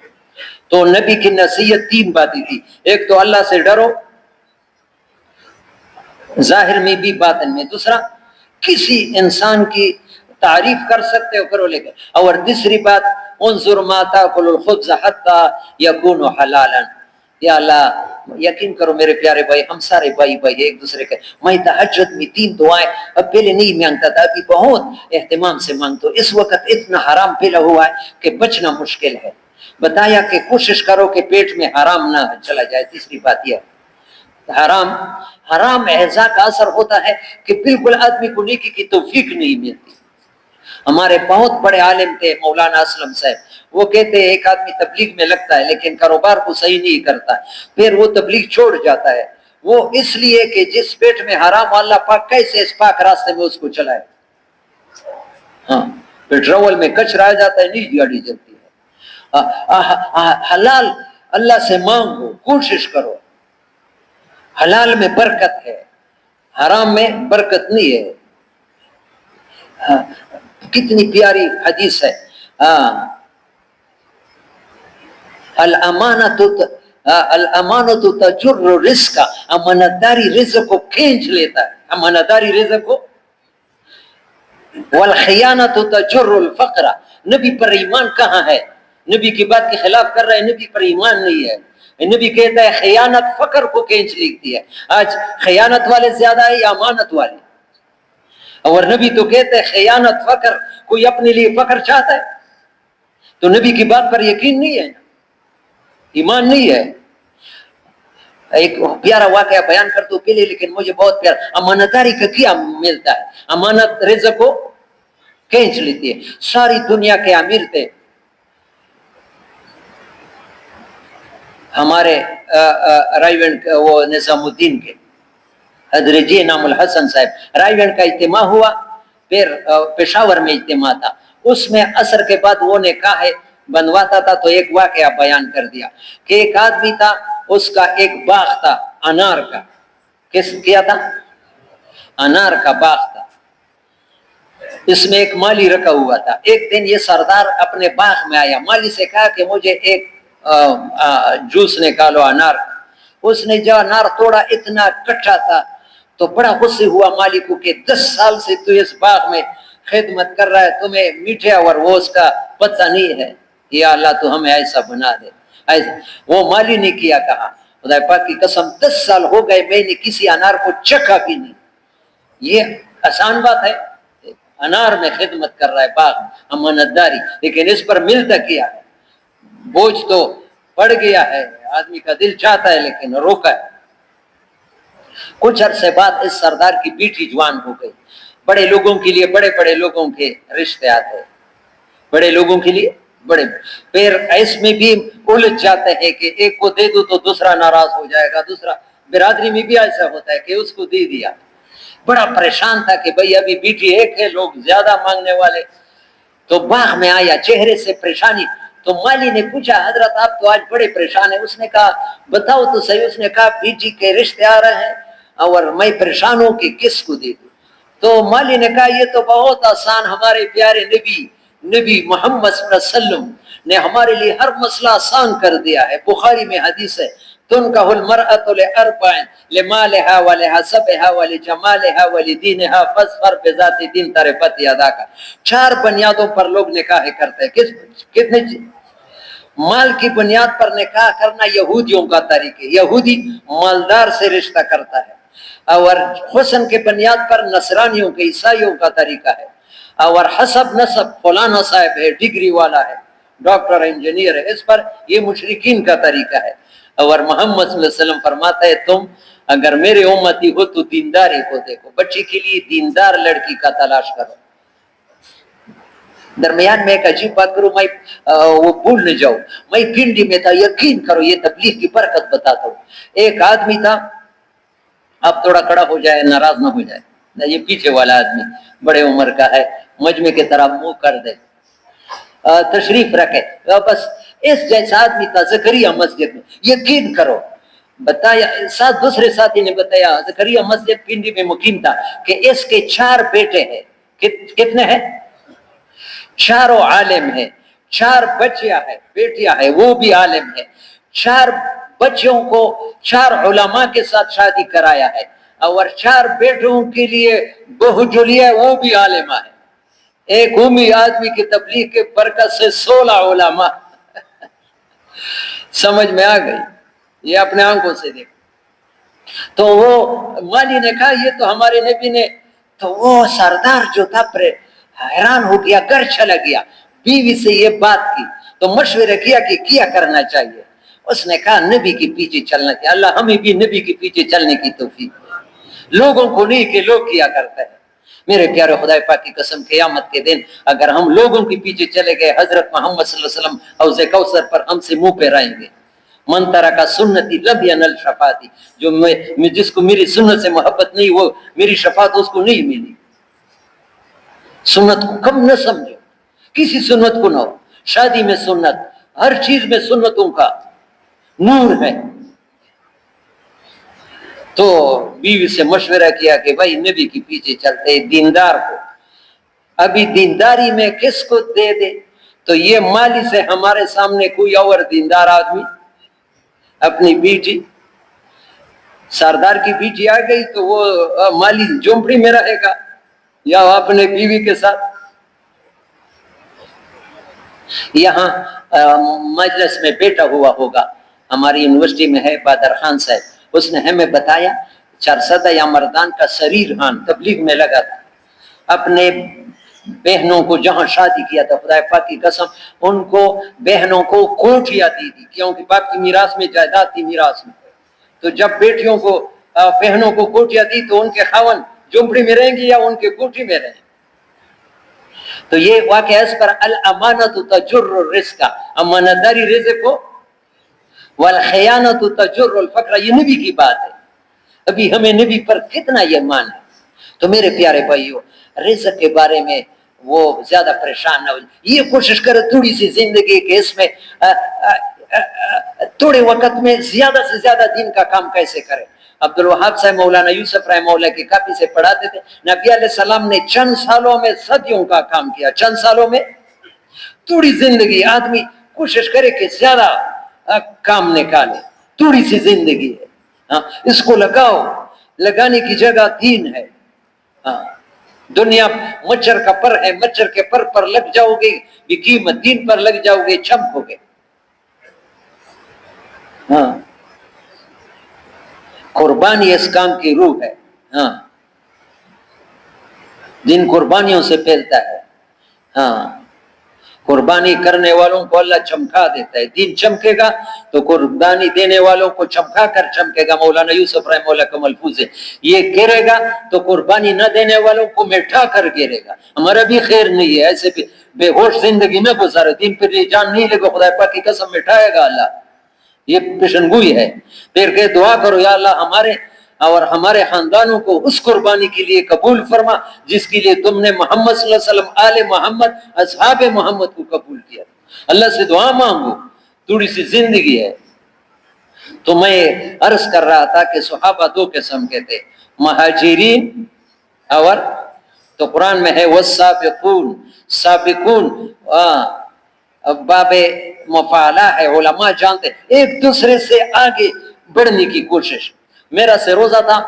تو نبی کی نصیحت 3 باتیں تھی، ایک تو اللہ سے ڈرو ظاہر میں بھی باطن میں، دوسرا کسی انسان کی تعریف کر سکتے ہو کرو، لیکن اور تیسری بات انظر ما تاکل الخبز حتی یکون حلالا، یا اللہ یقین کرو میرے پیارے بھائی، ہم سارے بھائی بھائی ایک دوسرے کے، میں تہجد میں 3 دعائیں اب پہلے نہیں مانگتا تھا، ابھی بہت اہتمام سے مانگتا ہوں، اس وقت اتنا حرام پھیلا ہوا ہے کہ بچنا مشکل ہے۔ بتایا کہ کوشش کرو کہ پیٹ میں حرام نہ چلا جائے۔ تیسری بات یہ حرام اعضاء کا اثر ہوتا ہے کہ بالکل آدمی کو نیکی کی توفیق نہیں ملتی۔ ہمارے بہت بڑے عالم تھے مولانا اسلم صاحب، وہ کہتے ہیں ایک آدمی تبلیغ میں لگتا ہے لیکن کاروبار کو صحیح نہیں کرتا، پھر وہ تبلیغ چھوڑ جاتا ہے، وہ اس لیے کہ جس پیٹ میں حرام، اللہ پاک کیسے اس پاک راستے میں اس کو چلائے۔ ہاں پیٹرول میں کچرا آ جاتا ہے، نہیں گاڑی جلتی ہے۔ حلال اللہ سے مانگو، کوشش کرو، حلال میں برکت ہے، حرام میں برکت نہیں ہے۔ کتنی پیاری حدیث ہے، الامانت تجر الرزق، امانتداری رزق کو کھینچ لیتا ہے، امانتداری رزق کو، والخیانت تجر الفقر، نبی پر ایمان کہاں ہے؟ نبی کی بات کے خلاف کر رہا ہے، نبی پر ایمان نہیں ہے۔ نبی کہتا ہے خیانت فقر کو کھینچ لیتی ہے۔ آج خیانت والے زیادہ ہے یا امانت والے؟ اور نبی تو کہتے ہیں خیانت فقر، کوئی اپنے لیے فقر چاہتا ہے؟ تو نبی کی بات پر یقین نہیں ہے، ایمان نہیں ہے۔ ایک پیارا واقعہ بیان کرتا ہوں پہلے، لیکن مجھے بہت پیارا، امانتداری کا کیا ملتا ہے؟ امانت رزق کو کھینچ لیتی ہے۔ ساری دنیا کے امیر تھے، ہمارے رائیونڈ وہ نظام الدین کے حضرت جی نام الحسن صاحب، رائیونڈ کا اجتماع ہوا، پھر پشاور میں اجتماع تھا، اس میں عصر کے بعد وہ نے کہا بنواتا تھا، تو ایک واقعہ بیان کر دیا کہ ایک آدمی تھا، اس کا ایک باغ تھا انار کا۔ کس کیا تھا؟ انار کا باغ تھا۔ اس میں ایک مالی رکھا ہوا تھا۔ ایک دن یہ سردار اپنے باغ میں آیا، مالی سے کہا کہ مجھے ایک جوس نکالو انار کا۔ اس نے جو انار توڑا اتنا کٹھا تھا، تو بڑا غصے ہوا مالک کو کہ 10 سال سے تو اس باغ میں خدمت کر رہا ہے، تمہیں میٹھے اور وہ اس کا پتہ نہیں ہے، یا اللہ تو ہمیں ایسا بنا دے۔ وہ مالی نے کیا کہا خدا پاک کی قسم 10 سال ہو گئے میں نے کسی انار کو چکھا بھی نہیں۔ یہ آسان بات ہے، انار میں خدمت کر رہا ہے باغ، امانتداری، لیکن اس پر ملتا کیا ہے؟ بوجھ تو پڑ گیا ہے، آدمی کا دل چاہتا ہے لیکن روکا ہے۔ کچھ عرصے بعد اس سردار کی بیٹی جوان ہو گئی۔ بڑے لوگوں کے لیے بڑے بڑے لوگوں کے رشتے آتے ہیں، بڑے لوگوں کے لیے بڑے، پھر اس میں بھی الجھ جاتے ہیں کہ ایک کو دے دو تو دوسرا ناراض ہو جائے گا، دوسرا، برادری میں بھی ایسا ہوتا ہے کہ اس کو دے دیا۔ بڑا پریشان تھا کہ بھئی ابھی بیٹی ایک ہے، لوگ زیادہ مانگنے والے، تو باغ میں آیا چہرے سے پریشانی۔ تو مالی نے پوچھا حضرت آپ تو آج بڑے پریشان ہیں؟ اس نے کہا بتاؤ تو صحیح۔ اس نے کہا بیٹی کے رشتے آ رہے ہیں اور میں پریشان ہوں کہ کس کو دے دوں۔ تو مالی نے کہا یہ تو بہت آسان، ہمارے پیارے نبی محمد صلی اللہ علیہ وسلم نے ہمارے لیے ہر مسئلہ آسان کر دیا ہے۔ بخاری میں حدیث ہے تنکح المرأة لأربع لمالها ولحسبها ولجمالها ولدینها فاظفر بذات دین طرفت یداک۔ 4 بنیادوں پر لوگ نکاح کرتے ہیں۔ کتنے؟ مال کی بنیاد پر نکاح کرنا یہودیوں کا طریقہ ہے، یہودی مالدار سے رشتہ کرتا ہے، اور حسن کے بنیاد پر نصرانیوں کے عیسائیوں کا طریقہ ہے، اور حسب نسب فلانا صاحب ہے، ڈگری والا ہے، ڈاکٹر انجینئر ہے، اس پر یہ مشرکین کا طریقہ ہے۔ اور محمد صلی اللہ علیہ وسلم فرماتا ہے تم اگر میرے امتی ہو تو دینداری کو دیکھو، بچی کے لیے دیندار لڑکی کا تلاش کرو۔ درمیان میں ایک عجیب بات کروں، میں وہ بھول نہ جاؤں، میں پنڈی میں تھا، یقین کرو یہ تبلیغ کی برکت بتاتا ہوں۔ ایک آدمی تھا، اب تھوڑا کڑا ہو جائے، ناراض نہ ہو جائے، یہ پیچھے والا آدمی بڑے عمر کا ہے، مجمع کی طرح منہ کر دے، تشریف رکھے، بس اس جیسا آدمی تھا زکریا مسجد میں، یقین کرو بتایا، ساتھ دوسرے ساتھی نے بتایا زکریا مسجد پنڈی میں مقیم تھا کہ اس کے 4 بیٹے ہیں، کتنے ہیں؟ 4 عالم ہیں، 4 بچیاں ہیں، بیٹیاں ہیں، وہ بھی عالم ہیں، 4 بچوں کو 4 علماء کے ساتھ شادی کرایا ہے، اور 4 بیٹوں کے لیے بہو جو لیا ہے وہ بھی عالمہ ہے۔ ایک امی آدمی کی تبلیغ کے برکت سے 16 علماء، سمجھ میں آ گئی، یہ اپنے آنکھوں سے دیکھ۔ تو وہ مالی نے کہا یہ تو ہمارے نبی نے، تو وہ سردار جو تھا حیران ہو گیا، گھر چلا گیا، بیوی سے یہ بات کی تو مشورہ کیا کہ کیا کرنا چاہیے۔ اس نے کہا نبی کے پیچھے چلنا چاہیے، اللہ ہمیں بھی نبی کے پیچھے چلنے کی توفیق دے، لوگوں کو نہیں کہ لوگ کیا کرتے ہیں۔ میرے پیارے خدا پاک کی قسم، قیامت کے دن اگر ہم لوگوں کے پیچھے چلے گئے، حضرت محمد صلی اللہ علیہ وسلم حوض کوثر پر ہم سے منہ پہ رہیں گے۔ من ترک سنتی لم ینل شفاعتی، جو جس کو میری سنت سے محبت نہیں، وہ میری شفاعت اس کو نہیں ملی۔ سنت کو کم نہ سمجھو، کسی سنت کو نہ ہو، شادی میں سنت، ہر چیز میں سنتوں کا نور ہے۔ تو بیوی سے مشورہ کیا کہ بھائی نبی کے پیچھے چلتے، دیندار کو۔ ابھی دینداری میں کس کو دے دے؟ تو یہ مالی سے ہمارے سامنے کوئی اور دیندار آدمی، اپنی بیٹی، سردار کی بیٹی آ گئی تو وہ مالی جھونپڑی میں رہے گا یا اپنے بیوی کے ساتھ۔ یہاں مجلس میں بیٹھا ہوا ہوگا، ہماری یونیورسٹی میں ہے بادر خان صاحب، اس نے ہمیں بتایا چارسدہ یا مردان کا سریر خان تبلیغ میں لگا تھا، اپنے بہنوں کو جہاں شادی کیا تھا، خدا پاک کی قسم ان کو بہنوں کو کوٹھیاں دی تھی، کیونکہ باپ کی میراث میں جائیداد تھی میراث میں، تو جب بیٹیوں کو بہنوں کو کوٹھیاں دی تو ان کے خاون جھونپڑی میں رہیں گی یا ان کے کوٹھی میں رہیں گے۔ تو یہ واقعہ اس پر الامانت تجر الرزق، امانت داری رزق کو، والخیانت تجر الفقر، یہ نبی کی بات ہے۔ ابھی ہمیں نبی پر کتنا یہ مان ہے۔ تو میرے پیارے بھائیو، رزق کے بارے میں وہ زیادہ پریشان نہ ہو، یہ کوشش کرے تھوڑی سی زندگی کہ اس میں تھوڑے وقت میں زیادہ سے زیادہ دین کا کام کیسے کرے۔ عبدالوہاب صاحب مولانا یوسف رحمہ اللہ کی کاپی سے پڑھاتے تھے، نبی علیہ السلام نے چند سالوں میں صدیوں کا کام کیا، چند سالوں میں تھوڑی زندگی، آدمی کوشش کرے کہ زیادہ کام نکالے، تھوڑی سی زندگی ہے، اس کو لگاؤ، لگانے کی جگہ دین ہے۔ دنیا مچھر کا پر ہے، مچھر کے پر لگ جاؤ گے بھی قیمت، دین پر لگ جاؤ گے چمکو گے۔ قربانی اس کام کی روح ہے، دین قربانیوں سے پھیلتا ہے۔ قربانی کرنے والوں کو اللہ چمکا دیتا ہے، دین چمکے گا تو قربانی دینے والوں کو چمکا کر چمکے گا۔ مولانا یوسف رحمہ اللہ کا ملفوظ ہے، یہ گرے گا تو قربانی نہ دینے والوں کو مٹھا کر گرے گا۔ ہمارا بھی خیر نہیں ہے، ایسے بے ہوش زندگی نہ گزارے، دین پر جان نہیں لے گا، خدا پاک کی قسم مٹھائے گا اللہ، یہ پیشنگوئی ہے۔ پھر کہ دعا کرو یا اللہ ہمارے اور ہمارے خاندانوں کو اس قربانی کے لیے قبول فرما جس کے لیے تم نے محمد صلی اللہ علیہ وسلم، آل محمد، اصحاب محمد کو قبول کیا۔ اللہ سے دعا مانگو، تھوڑی سی زندگی ہے۔ تو میں عرض کر رہا تھا کہ صحابہ 2 قسم کے تھے، مہاجرین اور، تو قرآن میں ہے والسابقون، سابقون باب مفعلہ ہے، علماء جانتے ایک دوسرے سے آگے بڑھنے کی کوشش۔ میرا سے روزہ تھا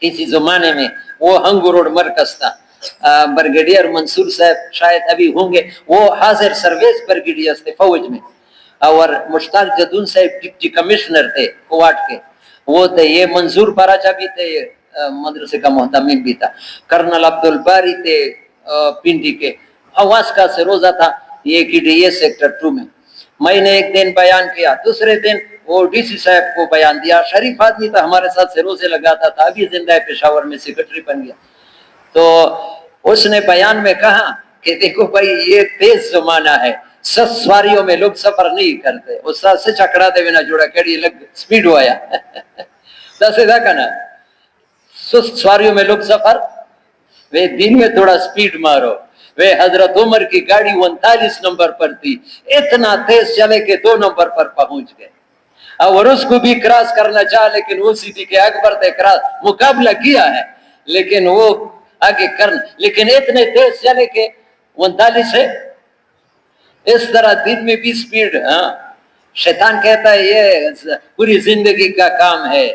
کسی زمانے میں، وہ ہنگو روڈ مرکز تھا، برگیڈیئر منصور صاحب شاید ابھی ہوں گے، وہ حاضر سروس برگیڈیئر تھے فوج میں، اور مشتاق جدون صاحب ڈپٹی کمشنر تھے کوارٹ کے، وہ تھے، یہ منظور باراچا بھی تھے، مدرسے کا محتمم بھی تھا، کرنل عبدالباری تھے پنڈی کے۔ حواس کا سے روزہ تھا، یہ کی ڈی اے سیکٹر 2 میں۔ میں نے ایک دن بیان کیا، دوسرے دن وہ ڈی سی صاحب کو بیان دیا. شریف آدمی تھا, ہمارے ساتھ سے روزے لگاتا تھا, ابھی زندہ ہے, پشاور میں سیکرٹری بن گیا. تو اس نے بیان میں کہا کہ دیکھو بھائی یہ تیز زمانہ ہے, سست سواریوں میں لوگ سفر نہیں کرتے. استاد سے چکڑا دے بنا جوڑا کیڑی لگ سپیڈ ہویا دس دا کنا سست سواریوں میں لوگ سفر وہ دن میں تھوڑا سپیڈ مارو. وہ حضرت عمر کی گاڑی 39 نمبر پر تھی, اتنا تیز چلے کہ 2 نمبر پر پہنچ گئے. اور اس کو بھی کراس کرنا چاہ, لیکن وہ سیدھی کے اکبر نے کراس مقابلہ کیا ہے, لیکن وہ آگے کرنا, لیکن اتنے تیز چلے کہ 39 ہے. اس طرح دن میں بھی سپیڈ. شیطان کہتا ہے یہ پوری زندگی کا کام ہے,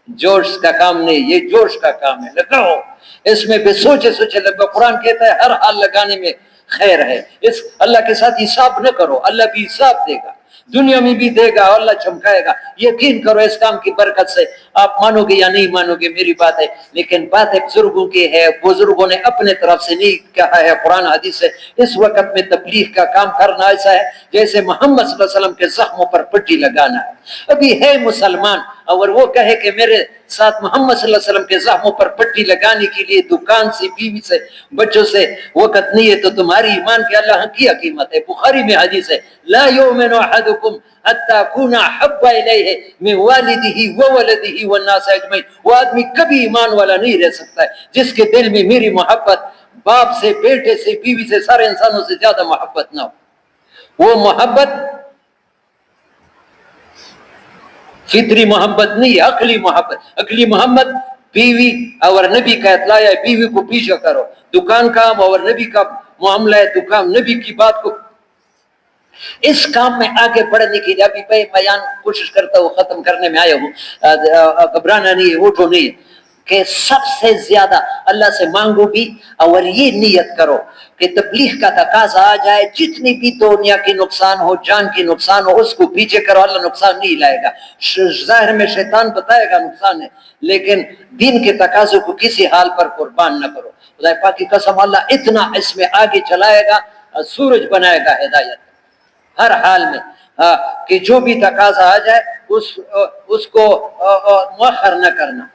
جوش کا کام نہیں, یہ جوش کا کام ہے, لگاؤ اس میں بھی سوچے سوچے لگا. قرآن کہتا ہے ہر حال لگانے میں خیر ہے. اس اللہ کے ساتھ حساب نہ کرو, اللہ بھی حساب دے گا, دنیا میں بھی دے گا, اللہ چمکائے گا. یقین کرو اس کام کی برکت سے, آپ مانو گے یا نہیں مانو گے میری بات ہے, لیکن بات ہے بزرگوں کی ہے. بزرگوں نے اپنے طرف سے نہیں کہا ہے, قرآن حدیث سے. اس وقت میں تبلیغ کا کام کرنا ایسا ہے جیسے محمد صلی اللہ علیہ وسلم کے زخموں پر پٹی لگانا ہے. ابھی ہے مسلمان اور وہ کہے کہ میرے ساتھ محمد صلی اللہ علیہ وسلم کے زخموں پر پٹی لگانے کے لیے دکان سے, بیوی سے, بچوں سے وقت نہیں ہے, تو تمہاری ایمان کے اللہ کی قیمت ہے. بخاری میں حدیث ہے, لا یؤمن احدکم حتی اکون احب الیہ من والدہ وولدہ والناس اجمعین. وہ آدمی کبھی ایمان والا نہیں رہ سکتا ہے جس کے دل میں میری محبت باپ سے, بیٹے سے, بیوی سے, سارے انسانوں سے زیادہ محبت نہ ہو. وہ محبت فطری محبت نہیں, عقلی محبت. عقلی محبت بیوی اور نبی کا اطلاع ہے, بیوی کو پیچھے کرو. دکان کا اور نبی کا معاملہ ہے, دکان نبی کی بات کو. اس کام میں آگے بڑھنے کی ابھی بیان کوشش کرتا ہوں, ختم کرنے میں آیا ہوں, گھبرانا نہیں ہے, اٹھو نہیں ہے, کہ سب سے زیادہ اللہ سے مانگو بھی, اور یہ نیت کرو کہ تبلیغ کا تقاضا آ جائے, جتنی بھی دنیا کی نقصان ہو, جان کی نقصان ہو, اس کو پیچھے کرو, اللہ نقصان نہیں لائے گا. ظاہر میں شیطان بتائے گا نقصان ہے, لیکن دین کے تقاضوں کو کسی حال پر قربان نہ کرو. خدا پاک کی قسم, اللہ اتنا اس میں آگے چلائے گا, سورج بنائے گا ہدایت ہر حال میں, کہ جو بھی تقاضا آ جائے اس کو مؤخر نہ کرنا.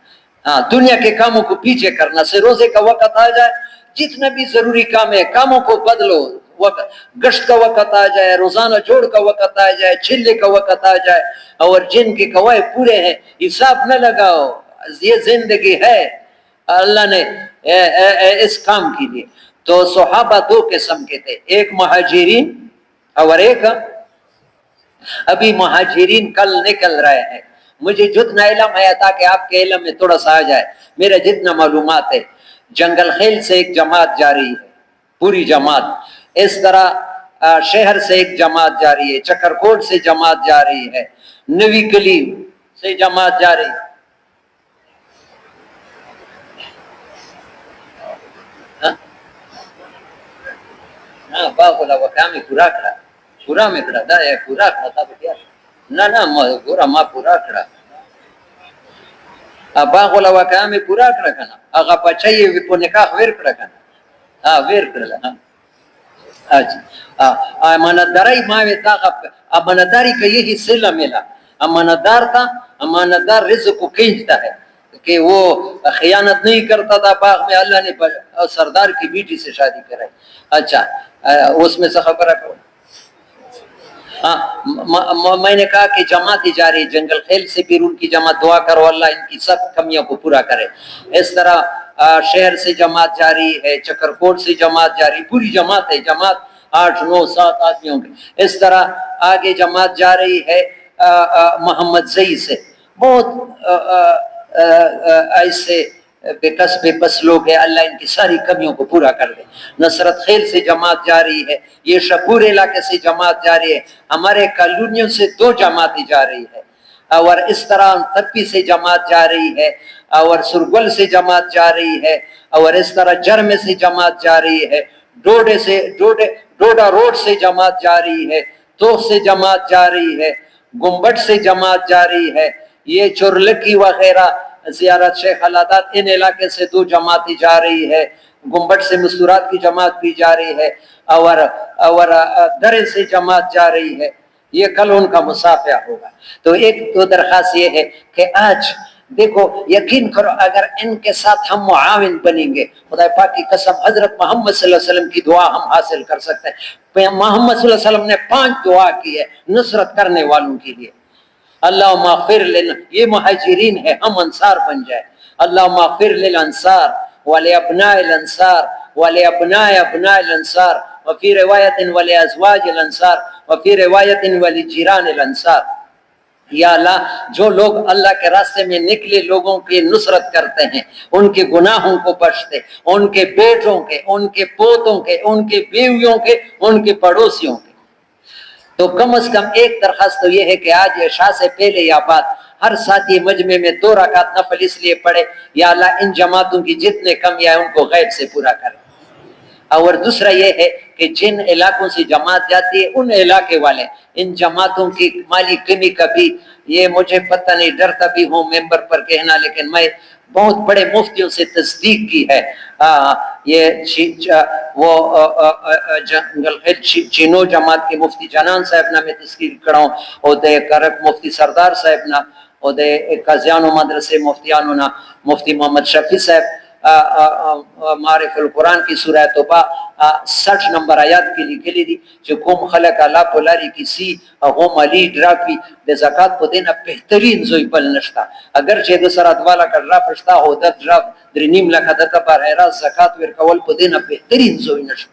دنیا کے کاموں کو پیچھے کرنا. سے روزے کا وقت آ جائے, جتنا بھی ضروری کام ہے کاموں کو بدلو. گشت کا وقت آ جائے, روزانہ جوڑ کا وقت آ جائے, چلے کا وقت آ جائے, اور جن کے قواعد پورے ہیں حساب نہ لگاؤ. یہ زندگی ہے اللہ نے اس کام کے لیے. تو صحابہ 2 قسم کے تھے, ایک مہاجرین اور ایک, ابھی مہاجرین کل نکل رہے ہیں. مجھے جتنا علم ہے تاکہ آپ کے علم میں تھوڑا سا آ جائے, میرا جتنا معلومات ہے, جنگل خیل سے ایک جماعت جاری ہے, پوری جماعت. اس طرح شہر سے ایک جماعت جاری ہے, چکرکوٹ سے جماعت جاری ہے, نوی کلی سے جماعت جاری ہے. باغولا وکامی پورا کھڑا, پورا میں کھڑا دا ہے, پورا کھڑا تھا بٹیا نہ پورا ما پورا کھڑا. باغولا وکامی پورا کھڑا کنا, اگا پچھائیے ویپو نکاح ویر کھڑا کنا, ویر کھڑا. اچھا, امانتداری ماوی تاغا, امانتداری کا یہی صلہ ملا. امانتدار تھا, امانتدار رزق کو کھینچتا ہے, کہ وہ خیانت نہیں کرتا تھا. باغ میں اللہ نے سردار کی بیٹی سے شادی کرائی. اچھا, اس میں سے خبر ہے. میں نے کہا کہ جماعت جاری, جنگل خیل سے بیرون کی جماعت, دعا کرو اللہ ان کی سب کمیوں کو پورا کرے. اس طرح شہر سے جماعت جاری ہے, چکرکوٹ سے جماعت جاری, پوری جماعت ہے, جماعت 8 9 7 آدمیوں کی. اس طرح آگے جماعت جا رہی ہے محمد زئی سے. بہت ایسے بے کس بے بس لوگ ہیں, اللہ ان کی ساری کمیوں کو پورا کر دے. نصرت خیل سے جماعت جاری ہے, یہ شپور علاقے سے جماعت جاری ہے, ہمارے کالونیوں سے 2 جماعتیں جا رہی ہے, اور اس طرح تپی سے جماعت جا رہی ہے, اور سرگل سے جماعت جا رہی ہے, اور اس طرح جرم سے جماعت جا رہی ہے, ڈوڈا روڈ سے جماعت جا رہی ہے, توخ سے جماعت جا رہی ہے, گنبٹ سے جماعت جا رہی ہے, یہ چرلکی وغیرہ زیارت شیخ العداد ان علاقے سے 2 جماعتیں جا رہی ہے, گنبٹ سے مستورات کی جماعت بھی جا رہی ہے, اور درے سے جماعت جا رہی ہے. یہ کل ان کا مصافحہ ہوگا۔ تو ایک تو درخواست یہ ہے کہ آج دیکھو یقین کرو اگر ان کے ساتھ ہم معاون بنیں گے، خدا پاک کی قسم حضرت محمد صلی اللہ علیہ وسلم کی دعا ہم حاصل کر سکتے ہیں۔ محمد صلی اللہ علیہ وسلم نے 5 دعا کی ہے نصرت کرنے والوں کے لیے۔ اللہم اغفر لنا، یہ مہاجرین ہے، ہم انصار بن جائے۔ اللہم اغفر للانصار ولابناء الانصار ولابناء ابناء الانصار وفی روایت ولازواج الانصار وفی روایت ولجیران الانصار۔ یا اللہ جو لوگ اللہ کے راستے میں نکلے لوگوں کی نصرت کرتے ہیں، ان کے گناہوں کو بخشتے، ان کے بیٹوں کے، ان کے پوتوں کے، ان کے بیویوں کے، ان کے پڑوسیوں کے۔ تو کم از کم ایک درخواست تو یہ ہے کہ آج عشاء سے پہلے یا بعد ہر ساتھی مجمع میں 2 رکعت نفل اس لیے پڑھے یا اللہ ان جماعتوں کی جتنے کمی ہے ان کو غیب سے پورا کرے۔ اور دوسرا یہ ہے کہ جن علاقوں سے جماعت جاتی ہے ان علاقے والے ان جماعتوں کی مالی کمی کا بھی یہ مجھے پتہ نہیں، ڈرتا بھی ہوں ممبر پر کہنا، لیکن میں بہت بڑے مفتیوں سے تصدیق کی ہے۔ وہ چینو جماعت کے مفتی جنان صاحب نے میں تذکیر کراؤں، اور دے کرک مفتی سردار صاحب نے، اور دے قاضیانو مدرسے مفتیانو نا مفتی محمد شفیع صاحب معرف القرآن کی سورہ توبہ 60 نمبر آیات کے لیے کلی دی جو کوم خلق اللہ پولاری کسی غوم علی ڈراکی دے زکاة کو دینا بہترین زوی بل نشتا، اگرچہ دو سرات والا کر را پشتا ہو در ڈراف در نیم لکھا دتا پر حیراز زکاة ورکول کو دینا بہترین زوی نشتا۔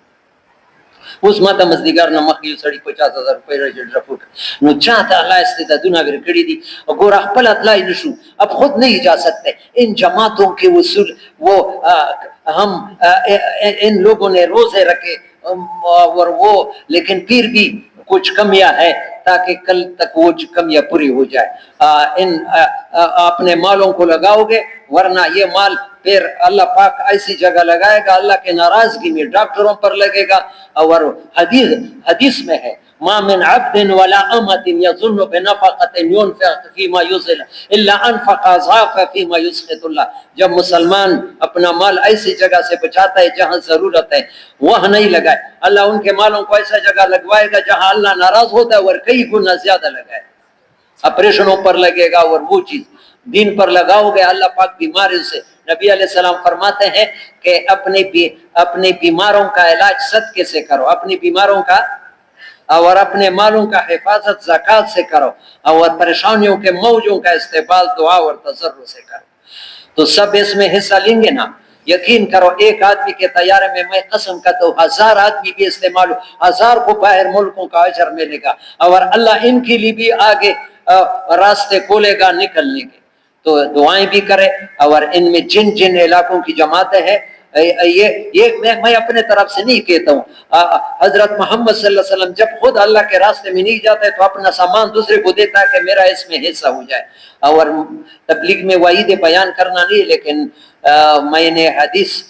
اس ماتا مزدگار نمخیل سڑی 50,000 روپے رجل رفوٹ نو چاہتا اللہ استعدادونا ورکڑی دی گورا خپل اطلاعی نشو، اب خود نہیں جا سکتے ان جماعتوں کے وصول وہ ہم ان لوگوں نے روزے رکھے اور وہ لیکن پھر بھی کچھ کمیاں ہے تاکہ کل تک وہ کمیاں پوری ہو جائے۔ ان اپنے مالوں کو لگاؤ گے ورنہ یہ مال پھر اللہ پاک ایسی جگہ لگائے گا اللہ کے ناراضگی میں، ڈاکٹروں پر لگے گا۔ اور حدیث میں ہے ما من عبد ولا امت یظن بنفقۃ ينفق فيما يضل الا انفق اضعاف فيما يسخط اللہ۔ جب مسلمان اپنا مال ایسی جگہ سے بچاتا ہے جہاں ضرورت ہے وہاں نہیں لگائے، اللہ ان کے مالوں کو ایسا جگہ لگوائے گا جہاں اللہ ناراض ہوتا ہے اور کئی گنا زیادہ لگائے، آپریشنوں پر لگے گا اور وہ چیز دین پر لگاؤ گے اللہ پاک بیماری سے۔ نبی علیہ السلام فرماتے ہیں کہ اپنے بیماروں کا علاج صدقے سے کرو، اپنی بیماروں کا اور اپنے مالوں کا حفاظت زکوٰۃ سے کرو، اور پریشانیوں کے موجوں کا استقبال دعا اور تضرع سے کرو۔ تو سب اس میں حصہ لیں گے نا؟ یقین کرو ایک آدمی کے طیارے میں قسم کرتا ہوں 1000 آدمی بھی استعمال ہو، 1000 کو باہر ملکوں کا اجر ملے گا، اور اللہ ان کے لیے بھی آگے راستے کھولے گا نکلنے کے۔ تو دعائیں بھی کرے، اور ان میں جن علاقوں کی جماعتیں ہیں یہ میں اپنے طرف سے نہیں کہتا ہوں، حضرت محمد صلی اللہ علیہ وسلم جب خود اللہ کے راستے میں نہیں جاتے تو اپنا سامان دوسرے کو دیتا ہے کہ میرا اس میں حصہ ہو جائے۔ اور تبلیغ میں وعید بیان کرنا نہیں، لیکن میں نے حدیث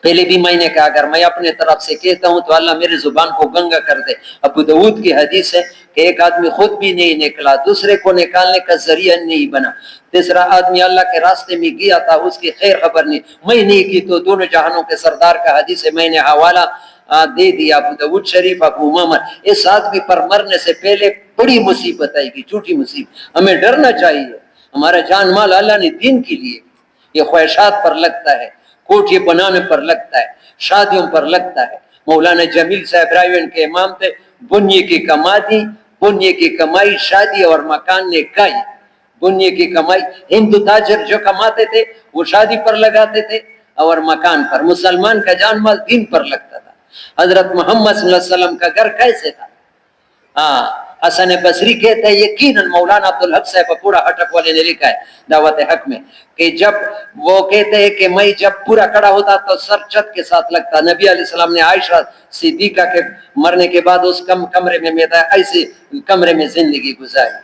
پہلے بھی میں نے کہا اگر میں اپنے طرف سے کہتا ہوں تو اللہ میرے زبان کو گنگا کر دے۔ ابو داؤد کی حدیث ہے کہ ایک آدمی خود بھی نہیں نکلا، دوسرے کو نکالنے کا ذریعہ نہیں بنا، تیسرا آدمی اللہ کے راستے میں گیا تھا اس کی خیر خبر نہیں، میں نہیں کی تو دونوں جہانوں کے سردار کا حدیث ہے، میں نے حوالہ دے دیا ابو داؤد شریف ابو امامہ۔ اس آدمی پر مرنے سے پہلے بڑی مصیبت آئے گی، جھوٹی مصیبت۔ ہمیں ڈرنا چاہیے، ہمارا جان مال اللہ نے دین کے لیے، یہ خواہشات پر لگتا ہے، کوٹھی بنانے پر لگتا ہے، شادیوں پر لگتا ہے۔ مولانا جمیل صاحب رائیون کے امام تھے، بنیے کی کمائی، بنیے کی کمائی شادی اور مکان نے کائی، بنیے کی کمائی۔ ہندو تاجر جو کماتے تھے وہ شادی پر لگاتے تھے اور مکان پر، مسلمان کا جان مال دین پر لگتا تھا۔ حضرت محمد صلی اللہ علیہ وسلم کا گھر کیسے تھا؟ حسن بصری کہتے ہیں یقیناً مولانا عبدالحق صاحب پورا ہٹک والے نے لکھا ہے دعوت حق میں کہ جب وہ کہتے ہیں کہ میں جب پورا کڑا ہوتا تو سر چھت کے ساتھ لگتا۔ نبی علیہ السلام نے عائشہ صدیقہ کے مرنے کے بعد اس کمرے میں ایسے کمرے میں زندگی گزاری۔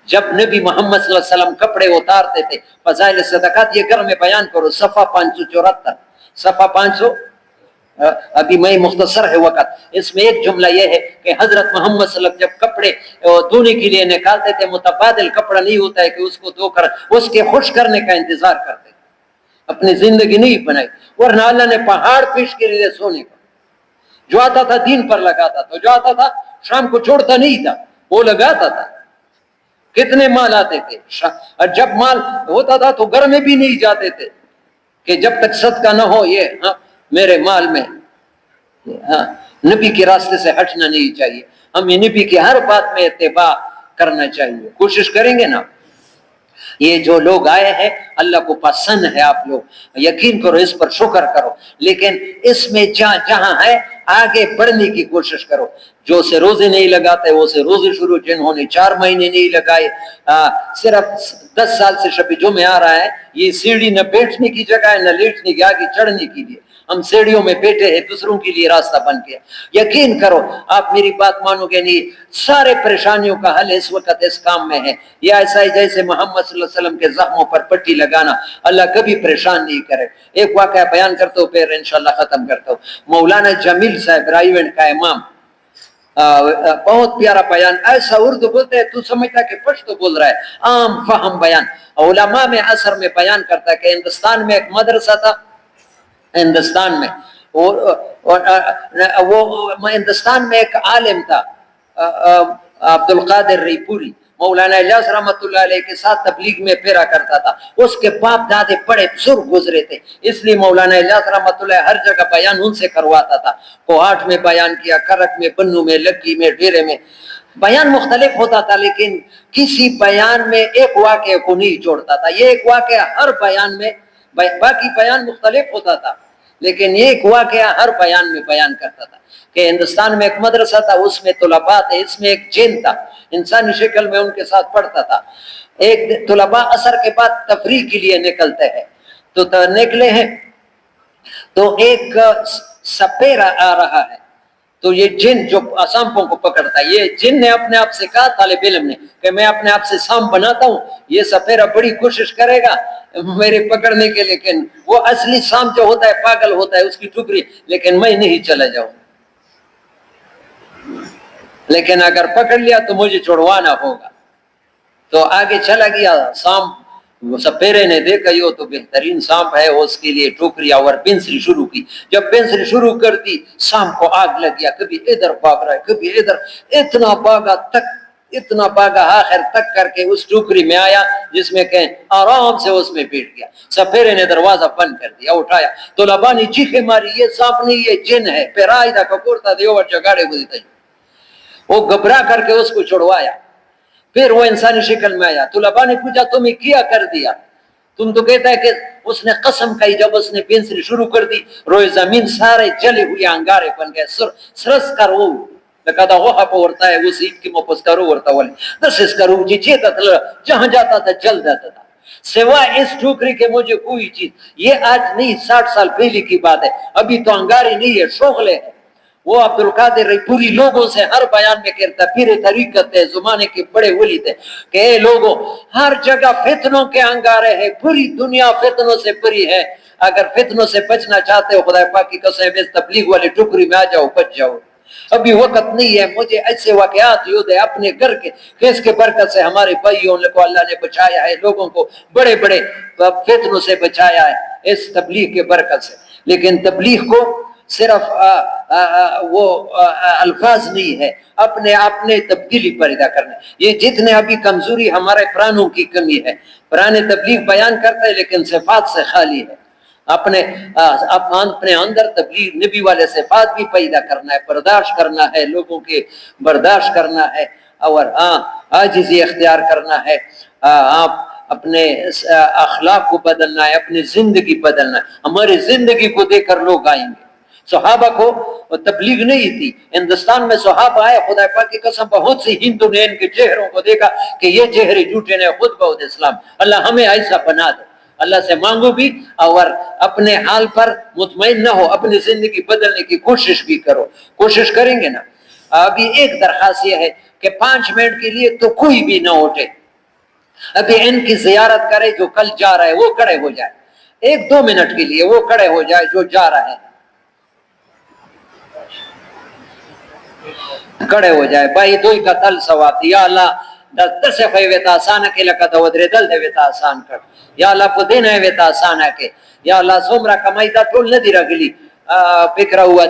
جب نبی محمد صلی اللہ علیہ وسلم کپڑے اتارتے تھے، فضائل صدقات یہ گھر میں بیان کرو، صفحہ 574، صفحہ 500، ابھی میں مختصر ہے وقت، اس میں ایک جملہ یہ ہے کہ حضرت محمد صلی اللہ علیہ وسلم جب کپڑے دھونے کے لیے نکالتے تھے، متبادل کپڑا نہیں ہوتا ہے کہ اس کو دھو کر اس کے خوش کرنے کا انتظار کرتے، اپنی زندگی نہیں بنائی، ورنہ اللہ نے پہاڑ پیش کے لیے سونے کا، جو آتا تھا دین پر لگاتا تھا، جو آتا تھا شام کو چھوڑتا نہیں تھا، وہ لگاتا تھا. کتنے مال آتے تھے, اور جب مال ہوتا تھا تو گھر میں بھی نہیں جاتے تھے کہ جب تک صدقہ نہ ہو یہ میرے مال میں. نبی کے راستے سے ہٹنا نہیں چاہیے, ہمیں نبی کی ہر بات میں اتباع کرنا چاہیے. کوشش کریں گے نا. یہ جو لوگ آئے ہیں اللہ کو پسند ہے, آپ لوگ یقین کرو, اس پر شکر کرو, لیکن اس میں جہاں ہے آگے بڑھنے کی کوشش کرو. جو سے روزے نہیں لگاتے وہ سے روزے شروع, جنہوں نے 4 مہینے نہیں لگائے, صرف 10 سال سے شب جمعہ آ رہا ہے. یہ سیڑھی نہ بیٹھنے کی جگہ ہے نہ لیٹنے کی, آگے چڑھنے کے لیے ہم سیڑھیوں میں بیٹھے ہیں, دوسروں کے لیے راستہ بن گیا. یقین کرو, آپ میری بات مانو گے نہیں, سارے پریشانیوں کا حل اس وقت اس کام میں ہے. یہ ایسا ہی جیسے محمد صلی اللہ علیہ وسلم کے زخموں پر پٹی لگانا, اللہ کبھی پریشان نہیں کرے. ایک واقعہ بیان کرتا ہوں پھر انشاءاللہ ختم کرتا ہوں. مولانا جمیل صاحب رائیونڈ کا امام, بہت پیارا بیان, ایسا اردو بولتے ہیں تو سمجھتا کہ پشتو بول رہا ہے, عام فہم بیان. علماء میں اثر میں بیان کرتا ہے کہ ہندوستان میں ایک مدرسہ تھا, ہندوستان میں وہ ہندوستان میں ایک عالم تھا عبد القادر ری پوری, مولانا الیاس رحمۃ اللہ علیہ کے ساتھ تبلیغ میں پھیرا کرتا تھا. اس کے باپ دادے بڑے بزرگ گزرے تھے, اس لیے مولانا الیاس رحمۃ اللہ ہر جگہ بیان ان سے کرواتا تھا. کوہاٹ میں بیان کیا, کرک میں, بنو میں, لکی میں, ڈیرے میں. بیان مختلف ہوتا تھا لیکن کسی بیان میں ایک واقعے کو نہیں جوڑتا تھا. یہ ایک واقعہ ہر بیان میں, باقی بیان مختلف ہوتا تھا لیکن یہ ایک واقعہ ہر بیان میں بیان کرتا تھا کہ ہندوستان میں ایک مدرسہ تھا, اس میں طلباء تھے, اس میں ایک جن تھا, انسانی شکل میں ان کے ساتھ پڑھتا تھا. ایک طلباء عصر کے بعد تفریح کے لیے نکلتے ہیں, تو نکلے ہیں تو ایک سپیرا آ رہا ہے, تو یہ جن جو سانپوں کو پکڑتا ہے, یہ جن نے اپنے آپ سے کہا, طالب علم نے, کہ میں اپنے آپ سے سانپ بناتا ہوں, یہ سپیرا بڑی کوشش کرے گا میرے پکڑنے کے, لیکن وہ اصلی سانپ جو ہوتا ہے پاگل ہوتا ہے, اس کی ٹھکری, لیکن میں نہیں چلا جاؤں, لیکن اگر پکڑ لیا تو مجھے چھڑوانا ہوگا. تو آگے چلا گیا سانپ, سپیرے نے دیکھا یہ تو بہترین سانپ ہے, اس کے لیے ٹوکری اور پنسلی شروع کی. جب پنسلی شروع کر دی سانپ کو آگ لگ گیا, کبھی ادھر بھاگ رہا ہے کبھی ادھر, اتنا بھاگا آخر تک کر کے اس ٹوکری میں آیا جس میں کہ آرام سے اس میں بیٹھ گیا. سپیرے نے دروازہ بند کر دیا, اٹھایا, طلباء نے چیخیں ماری, یہ سانپ نہیں یہ جن ہے. پھر آئیدہ کپورتا دیوار جگاڑے گزرتا, وہ گھبرا کر کے اس کو چھڑوایا. پھر وہ انسانی شکل میں آیا. طلباء نے پوچھا تمہیں کیا کر دیا؟ تم تو کہتا ہے کہ اس نے قسم کھائی. جب اس نے پنسلی شروع کر دی روئے زمین سارے جلے ہوئے انگارے بن گئے, سرس کر وہ لکھا وہ ہپ ورتا ہے, وہ سیٹ کی مپس کرو ورتا والے دس اس کرو جی چیتا تھا, جہاں جاتا تھا جل جاتا تھا. سوائے اس ٹوکری کے مجھے کوئی چیز, یہ آج نہیں 60 سال پہلے کی بات ہے, ابھی تو انگارے نہیں ہے, شغلے ہے. وہ عبد القادر پوری لوگوں سے ہر بیان میں کہتا, پیر طریقت ہے, زمانے کے بڑے ولی تھے, کہ اے لوگوں ہر جگہ فتنوں کے انگارے ہیں, پوری دنیا فتنوں سے بری ہے. اگر فتنوں سے بچنا چاہتے ہو خدا پاک کی قسم اس تبلیغ والی ٹکری میں آ جاؤ, بچ جاؤ. ابھی وقت نہیں ہے. مجھے ایسے واقعات یاد ہے اپنے گھر کے, کہ اس کے برکت سے ہمارے بھائیوں کو اللہ نے بچایا ہے, لوگوں کو بڑے بڑے فتنوں سے بچایا ہے اس تبلیغ کے برکت سے. لیکن تبلیغ کو صرف وہ الفاظ نہیں ہے, اپنے تبدیلی پیدا کرنا. یہ جتنے ابھی کمزوری ہمارے پرانوں کی کمی ہے, پرانے تبلیغ بیان کرتے ہیں لیکن صفات سے خالی ہے. اپنے اندر تبلیغ نبی والے صفات بھی پیدا کرنا ہے, برداشت کرنا ہے, لوگوں کے برداشت کرنا ہے, اور عاجزی اختیار کرنا ہے. آپ اپنے اخلاق کو بدلنا ہے, اپنی زندگی بدلنا ہے. ہماری زندگی کو دیکھ کر لوگ آئیں گے. صحابہ کو تبلیغ نہیں تھی, ہندوستان میں صحابہ آئے, خدا پاک کی قسم بہت سی ہندو نے ان کے چہروں کو دیکھا کہ یہ چہرے جھوٹے نے, خود بہت اسلام. اللہ ہمیں ایسا بنا دے. اللہ سے مانگو بھی اور اپنے حال پر مطمئن نہ ہو, اپنی زندگی بدلنے کی کوشش بھی کرو. کوشش کریں گے نا. ابھی ایک درخواست یہ ہے کہ 5 منٹ کے لیے تو کوئی بھی نہ اٹھے, ابھی ان کی زیارت کرے جو کل جا رہا ہے, وہ کھڑے ہو جائے 1-2 منٹ کے لیے, وہ کھڑے ہو جائے جو جا رہا ہے, کھڑے ہو جائے. بھائی دوئی کا تل سواتی, یا اللہ دس خی ویتا آسان کے لکا تو ودرے دل دے ویتا آسان کر, یا اللہ پو دین ہے ویتا آسان ہے کہ, یا اللہ سومرا کمائی دا ٹول ندی رگلی فکر ہوا